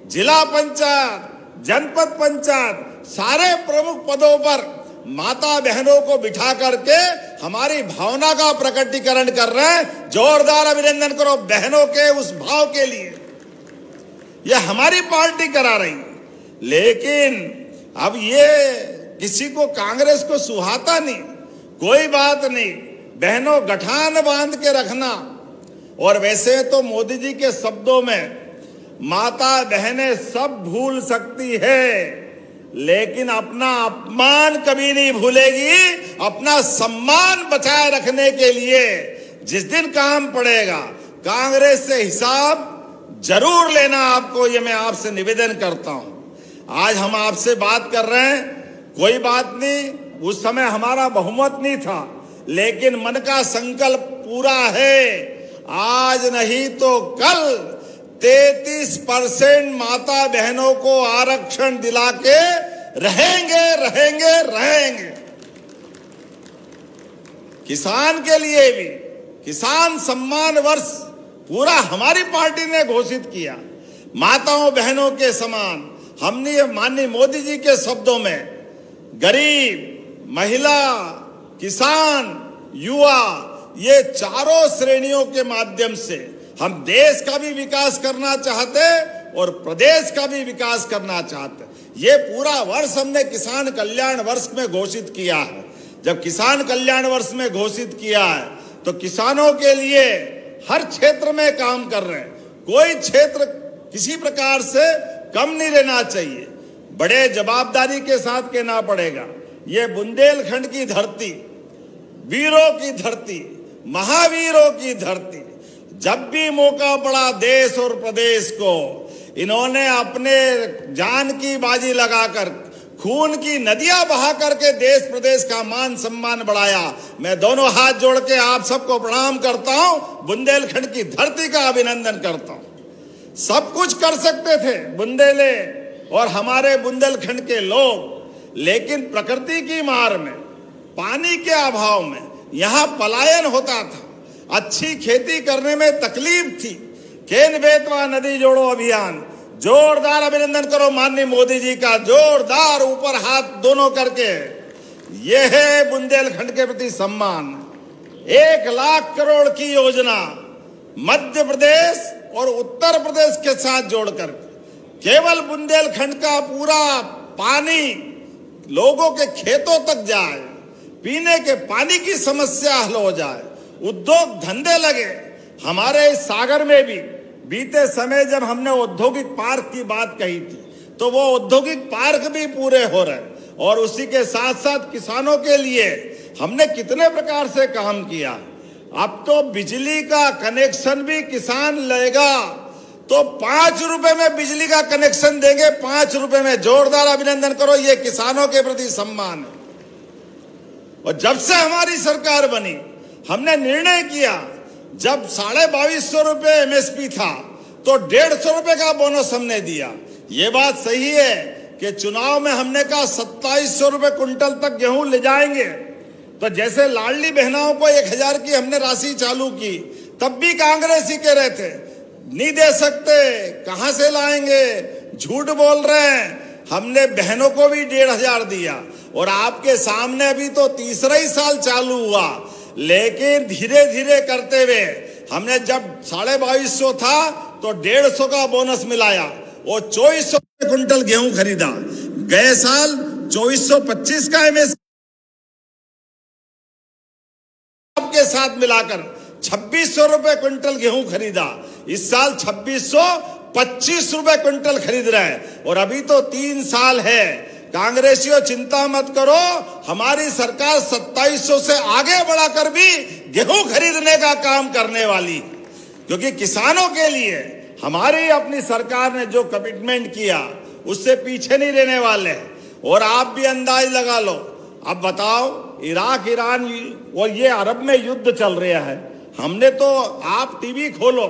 जिला पंचायत, जनपद पंचायत, सारे प्रमुख पदों पर माता बहनों को बिठा करके हमारी भावना का प्रकटीकरण कर रहे हैं। जोरदार अभिनंदन करो बहनों के उस भाव के लिए। यह हमारी पार्टी करा रही है। लेकिन अब ये किसी को, कांग्रेस को सुहाता नहीं। कोई बात नहीं, बहनों गठान बांध के रखना। और वैसे तो मोदी जी के शब्दों में माता बहनें सब भूल सकती है, लेकिन अपना अपमान कभी नहीं भूलेगी। अपना सम्मान बचाए रखने के लिए जिस दिन काम पड़ेगा कांग्रेस से हिसाब जरूर लेना आपको, ये मैं आपसे निवेदन करता हूं। आज हम आपसे बात कर रहे हैं, कोई बात नहीं, उस समय हमारा बहुमत नहीं था, लेकिन मन का संकल्प पूरा है। आज नहीं तो कल 33% माता बहनों को आरक्षण दिला के रहेंगे रहेंगे रहेंगे। किसान के लिए भी किसान सम्मान वर्ष पूरा हमारी पार्टी ने घोषित किया। माताओं बहनों के समान हमने माननीय मोदी जी के शब्दों में गरीब, महिला, किसान, युवा, ये चारों श्रेणियों के माध्यम से हम देश का भी विकास करना चाहते और प्रदेश का भी विकास करना चाहते। ये पूरा वर्ष हमने किसान कल्याण वर्ष में घोषित किया है। जब किसान कल्याण वर्ष में घोषित किया है तो किसानों के लिए हर क्षेत्र में काम कर रहे हैं। कोई क्षेत्र किसी प्रकार से कम नहीं रहना चाहिए। बड़े जवाबदारी के साथ कहना पड़ेगा, ये बुंदेलखंड की धरती, वीरों की धरती, महावीरों की धरती, जब भी मौका पड़ा देश और प्रदेश को इन्होंने अपने जान की बाजी लगाकर, खून की नदियां बहा करके देश प्रदेश का मान सम्मान बढ़ाया। मैं दोनों हाथ जोड़ के आप सबको प्रणाम करता हूं, बुंदेलखंड की धरती का अभिनंदन करता हूं। सब कुछ कर सकते थे बुंदेले और हमारे बुंदेलखंड के लोग, लेकिन प्रकृति की मार में, पानी के अभाव में यहां पलायन होता था। अच्छी खेती करने में तकलीफ थी। केन बेतवा नदी जोड़ो अभियान, जोरदार अभिनंदन करो माननीय मोदी जी का, जोरदार ऊपर हाथ दोनों करके। यह है बुंदेलखंड के प्रति सम्मान। 1 लाख करोड़ की योजना मध्य प्रदेश और उत्तर प्रदेश के साथ जोड़कर केवल बुंदेलखंड का पूरा पानी लोगों के खेतों तक जाए, पीने के पानी की समस्या हल हो जाए, उद्योग धंधे लगे। हमारे इस सागर में भी बीते समय जब हमने औद्योगिक पार्क की बात कही थी तो वो औद्योगिक पार्क भी पूरे हो रहे हैं। और उसी के साथ साथ किसानों के लिए हमने कितने प्रकार से काम किया। अब तो बिजली का कनेक्शन भी किसान लेगा तो 5 रुपए में बिजली का कनेक्शन देंगे, 5 रुपए में। जोरदार अभिनंदन करो, ये किसानों के प्रति सम्मान है। और जब से हमारी सरकार बनी हमने निर्णय किया, जब 2250 रुपए एमएसपी था तो 150 रुपए का बोनस हमने दिया। ये बात सही है कि चुनाव में हमने कहा 2700 रुपए कुंटल तक गेहूं ले जाएंगे। तो जैसे लाडली बहनाओं को 1000 की हमने राशि चालू की, तब भी कांग्रेस ही कह रहे थे नहीं दे सकते, कहां से लाएंगे, झूठ बोल रहे हैं। हमने बहनों को भी 1500 दिया। और आपके सामने अभी तो तीसरा ही साल चालू हुआ, लेकिन धीरे धीरे करते हुए हमने जब 2250 था तो 150 का बोनस मिलाया और 2400 कुंटल गेहूं खरीदा। गए साल 2425 का एमएसपी के साथ मिलाकर 2600 रुपए क्विंटल गेहूं खरीदा। इस साल 2625 रुपए क्विंटल खरीद रहे हैं। और अभी तो 3 साल है। कांग्रेसियों चिंता मत करो, हमारी सरकार 2700 से आगे बढ़ाकर भी गेहूं खरीदने का काम करने वाली, क्योंकि किसानों के लिए हमारी अपनी सरकार ने जो कमिटमेंट किया उससे पीछे नहीं रहने वाले। और आप भी अंदाज लगा लो, अब बताओ इराक, ईरान और ये अरब में युद्ध चल रहा है। हमने तो, आप टीवी खोलो,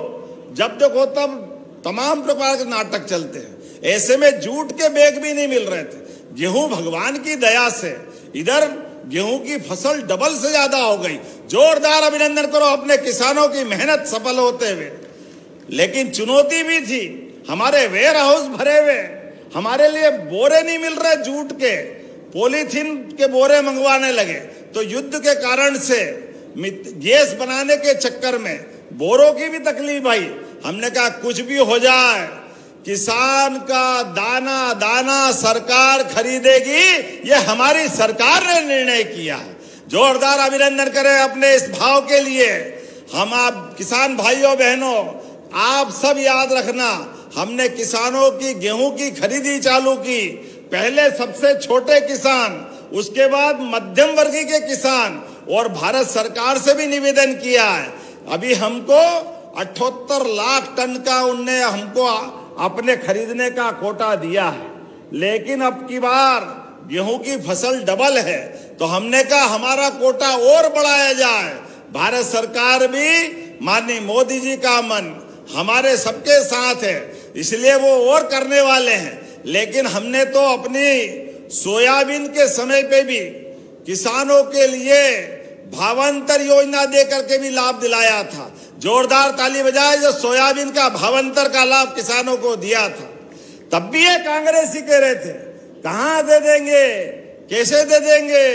जब देखो तब तमाम प्रकार के नाटक चलते हैं। ऐसे में जूट के बैग भी नहीं मिल रहे थे। गेहूं भगवान की दया से इधर गेहूं की फसल डबल से ज्यादा हो गई। जोरदार अभिनंदन करो अपने किसानों की मेहनत सफल होते हुए। लेकिन चुनौती भी थी, हमारे वेयर हाउस भरे हुए, हमारे लिए बोरे नहीं मिल रहे जूट के। पॉलीथीन के बोरे मंगवाने लगे। तो युद्ध के कारण से गैस बनाने के चक्कर में बोरों की भी तकलीफ आई। हमने कहा कुछ भी हो जाए, किसान का दाना दाना सरकार खरीदेगी, ये हमारी सरकार ने निर्णय किया है। जोरदार अभिनंदन करें अपने इस भाव के लिए। हम आप किसान भाइयों बहनों, आप सब याद रखना, हमने किसानों की गेहूं की खरीदी चालू की। पहले सबसे छोटे किसान, उसके बाद मध्यम वर्गीय के किसान, और भारत सरकार से भी निवेदन किया है। अभी हमको 78 लाख टन का उनने हमको अपने खरीदने का कोटा दिया है। लेकिन अब की बार गेहूं की फसल डबल है, तो हमने कहा हमारा कोटा और बढ़ाया जाए। भारत सरकार भी, माननीय मोदी जी का मन हमारे सबके साथ है, इसलिए वो और करने वाले हैं। लेकिन हमने तो अपनी सोयाबीन के समय पे भी किसानों के लिए भावांतर योजना दे करके भी लाभ दिलाया था। जोरदार ताली बजाए जो सोयाबीन का भावांतर का लाभ किसानों को दिया था। तब भी ये कांग्रेसी कह रहे थे कहां दे देंगे, कैसे दे देंगे,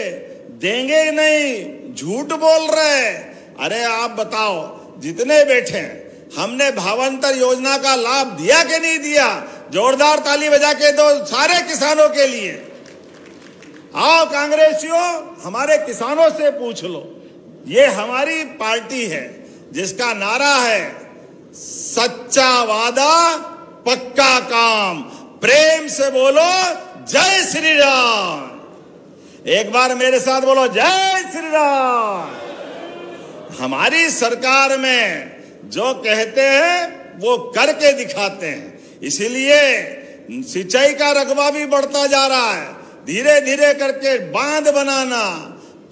देंगे ही नहीं, झूठ बोल रहे। अरे आप बताओ, जितने बैठे हैं, हमने भावांतर योजना का लाभ दिया कि नहीं दिया? जोरदार ताली बजा के दो सारे किसानों के लिए। आओ कांग्रेसियों, हमारे किसानों से पूछ लो। ये हमारी पार्टी है जिसका नारा है सच्चा वादा पक्का काम। प्रेम से बोलो जय श्री राम। एक बार मेरे साथ बोलो जय श्री राम। हमारी सरकार में जो कहते हैं वो करके दिखाते हैं, इसीलिए सिंचाई का रकबा भी बढ़ता जा रहा है। धीरे धीरे करके बांध बनाना,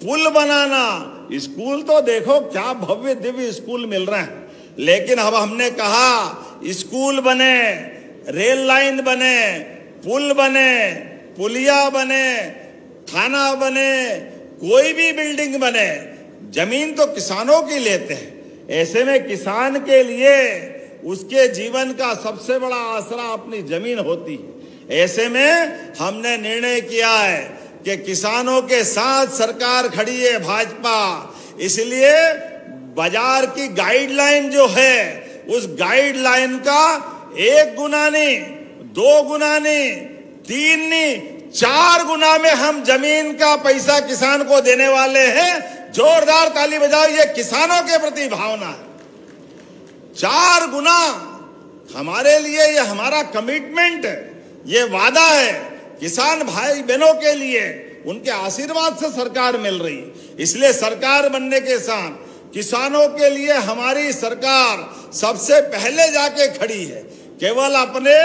पुल बनाना, स्कूल तो देखो क्या भव्य दिव्य स्कूल मिल रहे हैं। लेकिन अब हमने कहा स्कूल बने, रेल लाइन बने, पुल बने, पुलिया बने, थाना बने, कोई भी बिल्डिंग बने, जमीन तो किसानों की लेते हैं। ऐसे में किसान के लिए उसके जीवन का सबसे बड़ा आसरा अपनी जमीन होती है। ऐसे में हमने निर्णय किया है कि किसानों के साथ सरकार खड़ी है भाजपा। इसलिए बाजार की गाइडलाइन जो है, उस गाइडलाइन का 1 गुना नहीं, 2 गुना नहीं, 3 नहीं, 4 गुना में हम जमीन का पैसा किसान को देने वाले हैं। जोरदार ताली बजाओ, ये किसानों के प्रति भावना है। 4 गुना हमारे लिए, ये हमारा कमिटमेंट है, ये वादा है। किसान भाई बहनों के लिए उनके आशीर्वाद से सरकार मिल रही है। इसलिए सरकार बनने के साथ किसानों के लिए हमारी सरकार सबसे पहले जाके खड़ी है। केवल अपने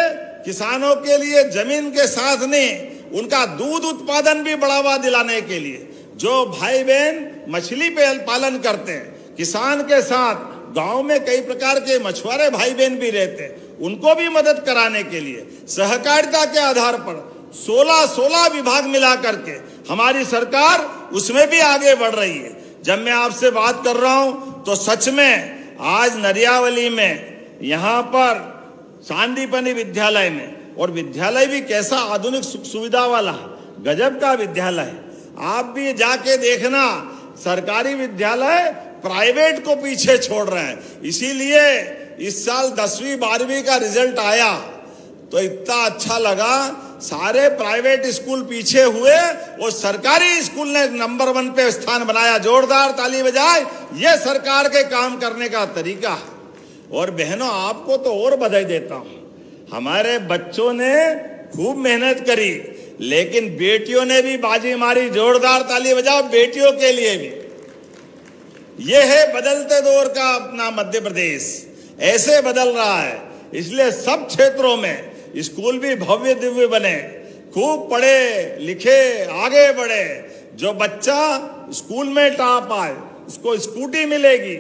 किसानों के लिए जमीन के साथ नहीं, उनका दूध उत्पादन भी बढ़ावा दिलाने के लिए। जो भाई बहन मछली पालन करते हैं, किसान के साथ गांव में कई प्रकार के मछुआरे भाई बहन भी रहते हैं, उनको भी मदद कराने के लिए सहकारिता के आधार पर 16 विभाग मिला करके हमारी सरकार उसमें भी आगे बढ़ रही है। जब मैं आपसे बात कर रहा हूं तो सच में आज नरियावली में यहाँ पर सांदीपनी विद्यालय में, और विद्यालय भी कैसा आधुनिक सुख सुविधा वाला, गजब का विद्यालय है। आप भी जाके देखना, सरकारी विद्यालय प्राइवेट को पीछे छोड़ रहे हैं। इसीलिए इस साल 10वीं 12वीं का रिजल्ट आया तो इतना अच्छा लगा। सारे प्राइवेट स्कूल पीछे हुए और सरकारी स्कूल ने नंबर 1 पे स्थान बनाया। जोरदार ताली बजाए, ये सरकार के काम करने का तरीका है। और बहनों, आपको तो और बधाई देता हूं, हमारे बच्चों ने खूब मेहनत करी, लेकिन बेटियों ने भी बाजी मारी। जोरदार ताली बजाओ बेटियों के लिए भी। यह है बदलते दौर का अपना मध्य प्रदेश, ऐसे बदल रहा है। इसलिए सब क्षेत्रों में स्कूल भी भव्य दिव्य बने, खूब पढ़े लिखे आगे बढ़े। जो बच्चा स्कूल में टॉप आए उसको स्कूटी मिलेगी,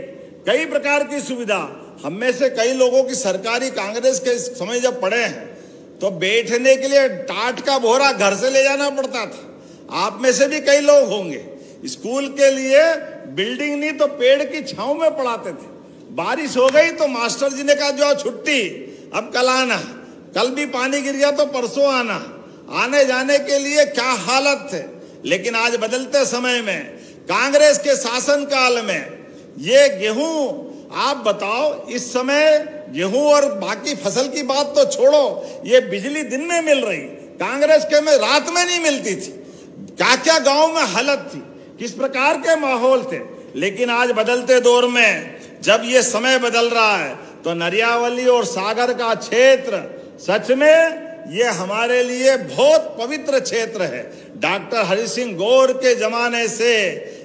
कई प्रकार की सुविधा। हम में से कई लोगों की सरकारी कांग्रेस के समय जब पढ़े हैं तो बैठने के लिए टाट का बोरा घर से ले जाना पड़ता था। आप में से भी कई लोग होंगे। स्कूल के लिए बिल्डिंग नहीं तो पेड़ की छांव में पढ़ाते थे। बारिश हो गई तो मास्टर जी ने कहा जो छुट्टी, अब कल आना, कल भी पानी गिर गया तो परसों आना। आने जाने के लिए क्या हालत थे। लेकिन आज बदलते समय में कांग्रेस के शासनकाल में ये गेहूं, आप बताओ इस समय गेहूं और बाकी फसल की बात तो छोड़ो, ये बिजली दिन में मिल रही, कांग्रेस के में रात में नहीं मिलती थी। क्या क्या गांव में हालत थी, किस प्रकार के माहौल थे। लेकिन आज बदलते दौर में जब ये समय बदल रहा है तो नरियावली और सागर का क्षेत्र सच में ये हमारे लिए बहुत पवित्र क्षेत्र है। डॉक्टर हरि सिंह गौर के जमाने से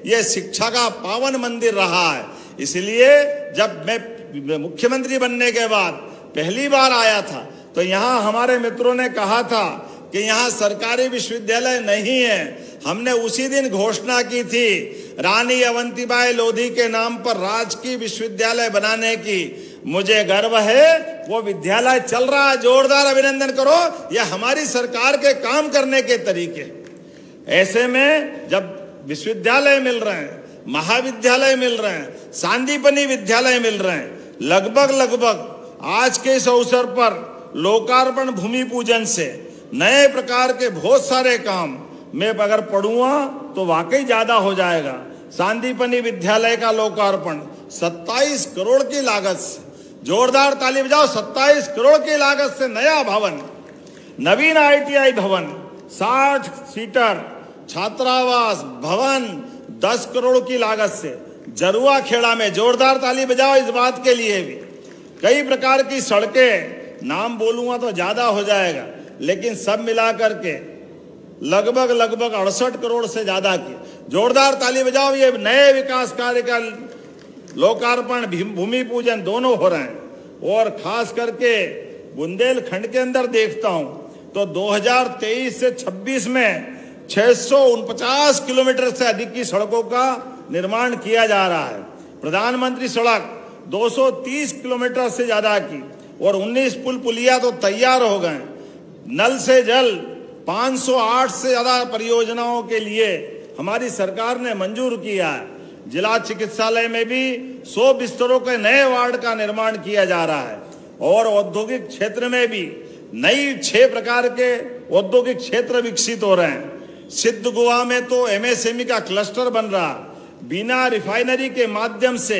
ये शिक्षा का पावन मंदिर रहा है। इसलिए जब मैं मुख्यमंत्री बनने के बाद पहली बार आया था तो यहाँ हमारे मित्रों ने कहा था कि यहाँ सरकारी विश्वविद्यालय नहीं है। हमने उसी दिन घोषणा की थी रानी अवंतीबाई लोधी के नाम पर राजकीय विश्वविद्यालय बनाने की। मुझे गर्व है वो विद्यालय चल रहा है, जोरदार अभिनंदन करो। यह हमारी सरकार के काम करने के तरीके। ऐसे में जब विश्वविद्यालय मिल रहे हैं, महाविद्यालय मिल रहे हैं, सांदीपनि विद्यालय मिल रहे हैं, लगभग आज के इस अवसर पर लोकार्पण भूमि पूजन से नए प्रकार के बहुत सारे काम मैं अगर पढ़ूंगा तो वाकई ज्यादा हो जाएगा। सांदीपनि विद्यालय का लोकार्पण 27 करोड़ की लागत से, जोरदार ताली बजाओ, 27 करोड़ की लागत से नया भवन, नवीन ITI भवन, 60 सीटर छात्रावास भवन 10 करोड़ की लागत से जरुआ खेड़ा में, जोरदार ताली बजाओ इस बात के लिए भी। कई प्रकार की सड़कें, नाम बोलूंगा तो ज्यादा हो जाएगा, लेकिन सब मिलाकर के लगभग 68 करोड़ से ज्यादा की, जोरदार ताली बजाओ। ये नए विकास कार्य का लोकार्पण भूमि पूजन दोनों हो रहे हैं। और खास करके बुंदेलखंड के अंदर देखता हूं तो 2023 से 26 में 649 किलोमीटर से अधिक की सड़कों का निर्माण किया जा रहा है। प्रधानमंत्री सड़क 230 किलोमीटर से ज्यादा की और 19 पुल पुलिया तो तैयार हो गए। नल से जल 508 से ज्यादा परियोजनाओं के लिए हमारी सरकार ने मंजूर किया है। जिला चिकित्सालय में भी 100 बिस्तरों के नए वार्ड का निर्माण किया जा रहा है। और औद्योगिक क्षेत्र में भी नई 6 प्रकार के औद्योगिक क्षेत्र विकसित हो रहे हैं। सिद्ध गोवा में तो MSME का क्लस्टर बन रहा, बिना रिफाइनरी के माध्यम से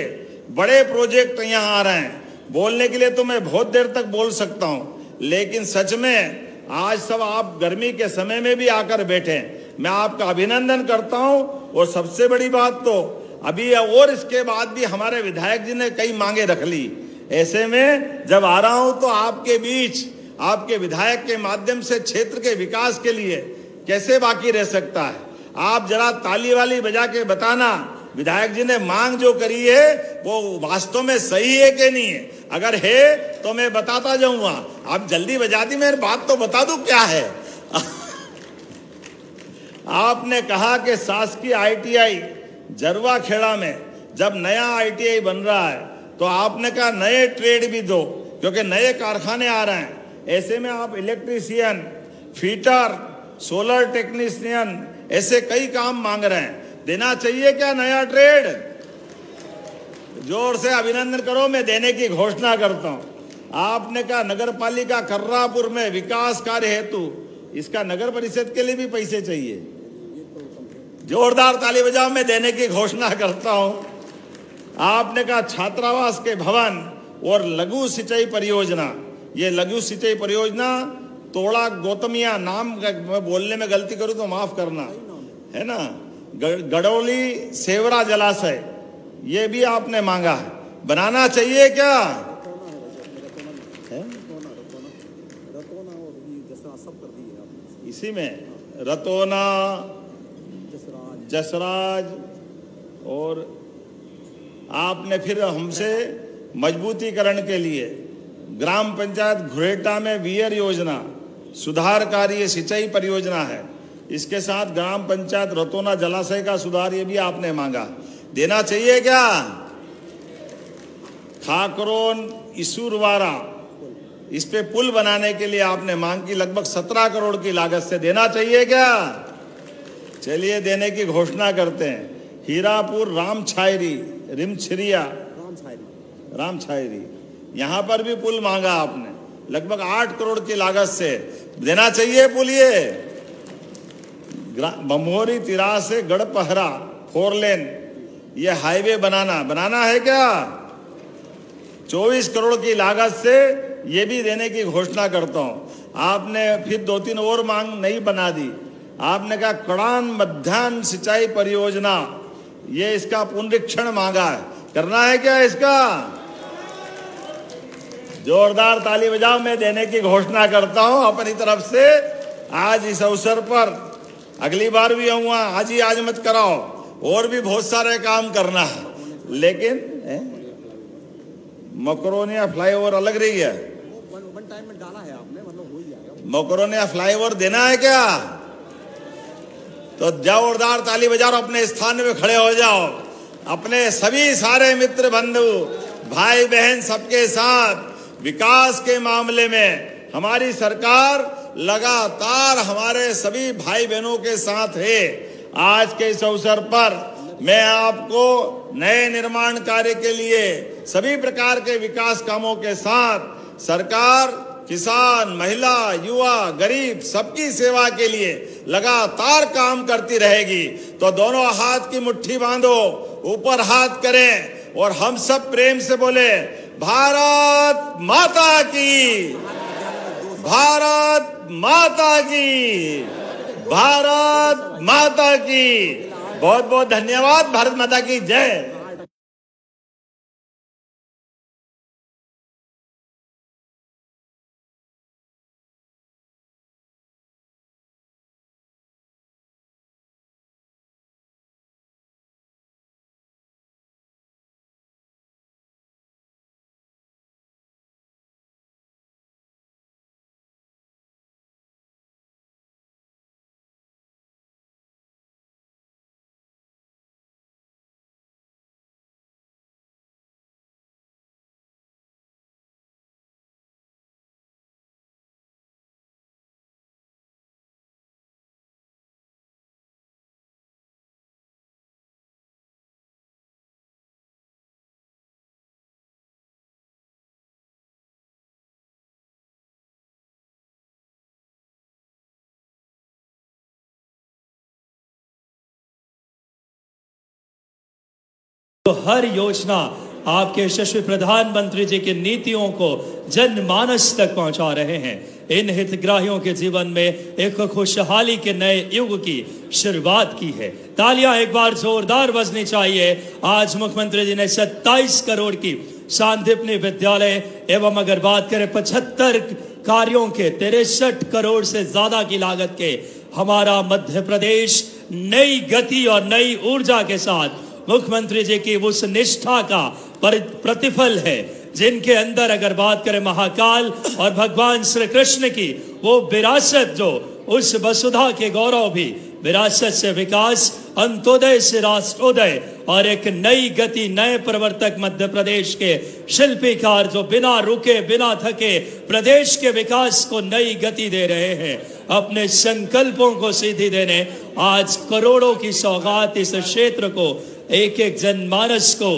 बड़े प्रोजेक्ट यहाँ आ रहे हैं। बोलने के लिए तो मैं बहुत देर तक बोल सकता हूँ, लेकिन सच में आज सब आप गर्मी के समय में भी आकर बैठे, मैं आपका अभिनंदन करता हूं। और सबसे बड़ी बात तो अभी और इसके बाद भी हमारे विधायक जी ने कई मांगे रख ली। ऐसे में जब आ रहा हूं तो आपके बीच, आपके विधायक के माध्यम से क्षेत्र के विकास के लिए कैसे बाकी रह सकता है। आप जरा ताली वाली बजा के बताना विधायक जी ने मांग जो करी है वो वास्तव में सही है कि नहीं है। अगर है तो मैं बताता जाऊंगा। आप जल्दी बजा दी, मेरी बात तो बता दूं क्या है। आपने कहा कि शासकीय ITI जरुआ खेड़ा में जब नया ITI बन रहा है तो आपने कहा नए ट्रेड भी दो, क्योंकि नए कारखाने आ रहे हैं। ऐसे में आप इलेक्ट्रीशियन, फीटर, सोलर टेक्नीशियन ऐसे कई काम मांग रहे हैं। देना चाहिए क्या नया ट्रेड? जोर से अभिनंदन करो, मैं देने की घोषणा करता हूं। आपने कहा नगर पालिका कर्रापुर में विकास कार्य हेतु, इसका नगर परिषद के लिए भी पैसे चाहिए, जोरदार ताली बजाओ, मैं देने की घोषणा करता हूं। आपने कहा छात्रावास के भवन और लघु सिंचाई परियोजना, ये लघु सिंचाई परियोजना तोड़ा गौतमिया नाम मैं बोलने में गलती करूं तो माफ करना, है ना, गड़ौली सेवरा जलाशय, ये भी आपने मांगा है। बनाना चाहिए क्या? इसी में रतौना, जसराज, और आपने फिर हमसे मजबूतीकरण के लिए ग्राम पंचायत घुरेटा में वीयर योजना सुधार कार्य सिंचाई परियोजना है। इसके साथ ग्राम पंचायत रतौना जलाशय का सुधार, ये भी आपने मांगा। देना चाहिए क्या? खाकरोन इसूरवारा, इस पे पुल बनाने के लिए आपने मांग की लगभग 17 करोड़ की लागत से। देना चाहिए क्या? चलिए देने की घोषणा करते हैं। हीरापुर रामछायरी, रिमछरिया रामछायरी, यहाँ पर भी पुल मांगा आपने लगभग 8 करोड़ की लागत से। देना चाहिए पुल ये बमोरी तिरा से गढ़पहरा 4 लेन ये हाईवे बनाना है क्या? 24 करोड़ की लागत से ये भी देने की घोषणा करता हूं। आपने फिर 2-3 और मांग नहीं बना दी। आपने कहा कड़ान मध्याह्न सिंचाई परियोजना, ये इसका पुनरीक्षण मांगा है, करना है क्या इसका? जोरदार ताली बजाओ। मैं देने की घोषणा करता हूं अपनी तरफ से। आज इस अवसर पर अगली बार भी आऊंगा, आज मत कराओ, और भी बहुत सारे काम करना है। लेकिन मकरोनिया फ्लाईओवर अलग रही है, वन टाइम में डाला है आपने, मतलब हो ही जाएगा। मकरोनिया फ्लाईओवर देना है क्या? तो जोरदार ताली बजाओ, अपने स्थान में खड़े हो जाओ। अपने सभी सारे मित्र बंधु भाई बहन सबके साथ विकास के मामले में हमारी सरकार लगातार हमारे सभी भाई बहनों के साथ है। आज के इस अवसर पर मैं आपको नए निर्माण कार्य के लिए सभी प्रकार के विकास कामों के साथ सरकार किसान, महिला, युवा, गरीब सबकी सेवा के लिए लगातार काम करती रहेगी। तो दोनों हाथ की मुट्ठी बांधो, ऊपर हाथ करें और हम सब प्रेम से बोले भारत माता की, भारत माता की, भारत माता की। बहुत बहुत धन्यवाद। भारत माता की जय। तो हर योजना आपके यशस्वी प्रधानमंत्री जी की नीतियों को जनमानस तक पहुंचा रहे हैं। इन हितग्राहियों के जीवन में एक खुशहाली के नए युग की शुरुआत की है। तालियां एक बार जोरदार बजनी चाहिए। आज मुख्यमंत्री जी ने 27 करोड़ की शांतिपनि विद्यालय एवं अगर बात करें 75 कार्यों के 63 करोड़ से ज्यादा की लागत के हमारा मध्य प्रदेश नई गति और नई ऊर्जा के साथ मुख्यमंत्री जी की उस निष्ठा का प्रतिफल है, जिनके अंदर अगर बात करें महाकाल और भगवान श्री कृष्ण की वो विरासत, जो उस वसुधा के गौरव भी विरासत से विकास, अंत्योदय से राष्ट्रोदय और एक नई गति, नए प्रवर्तक मध्य प्रदेश के शिल्पीकार जो बिना रुके बिना थके प्रदेश के विकास को नई गति दे रहे हैं, अपने संकल्पों को सिद्धि देने आज करोड़ों की सौगात इस क्षेत्र को, एक एक जनमानस को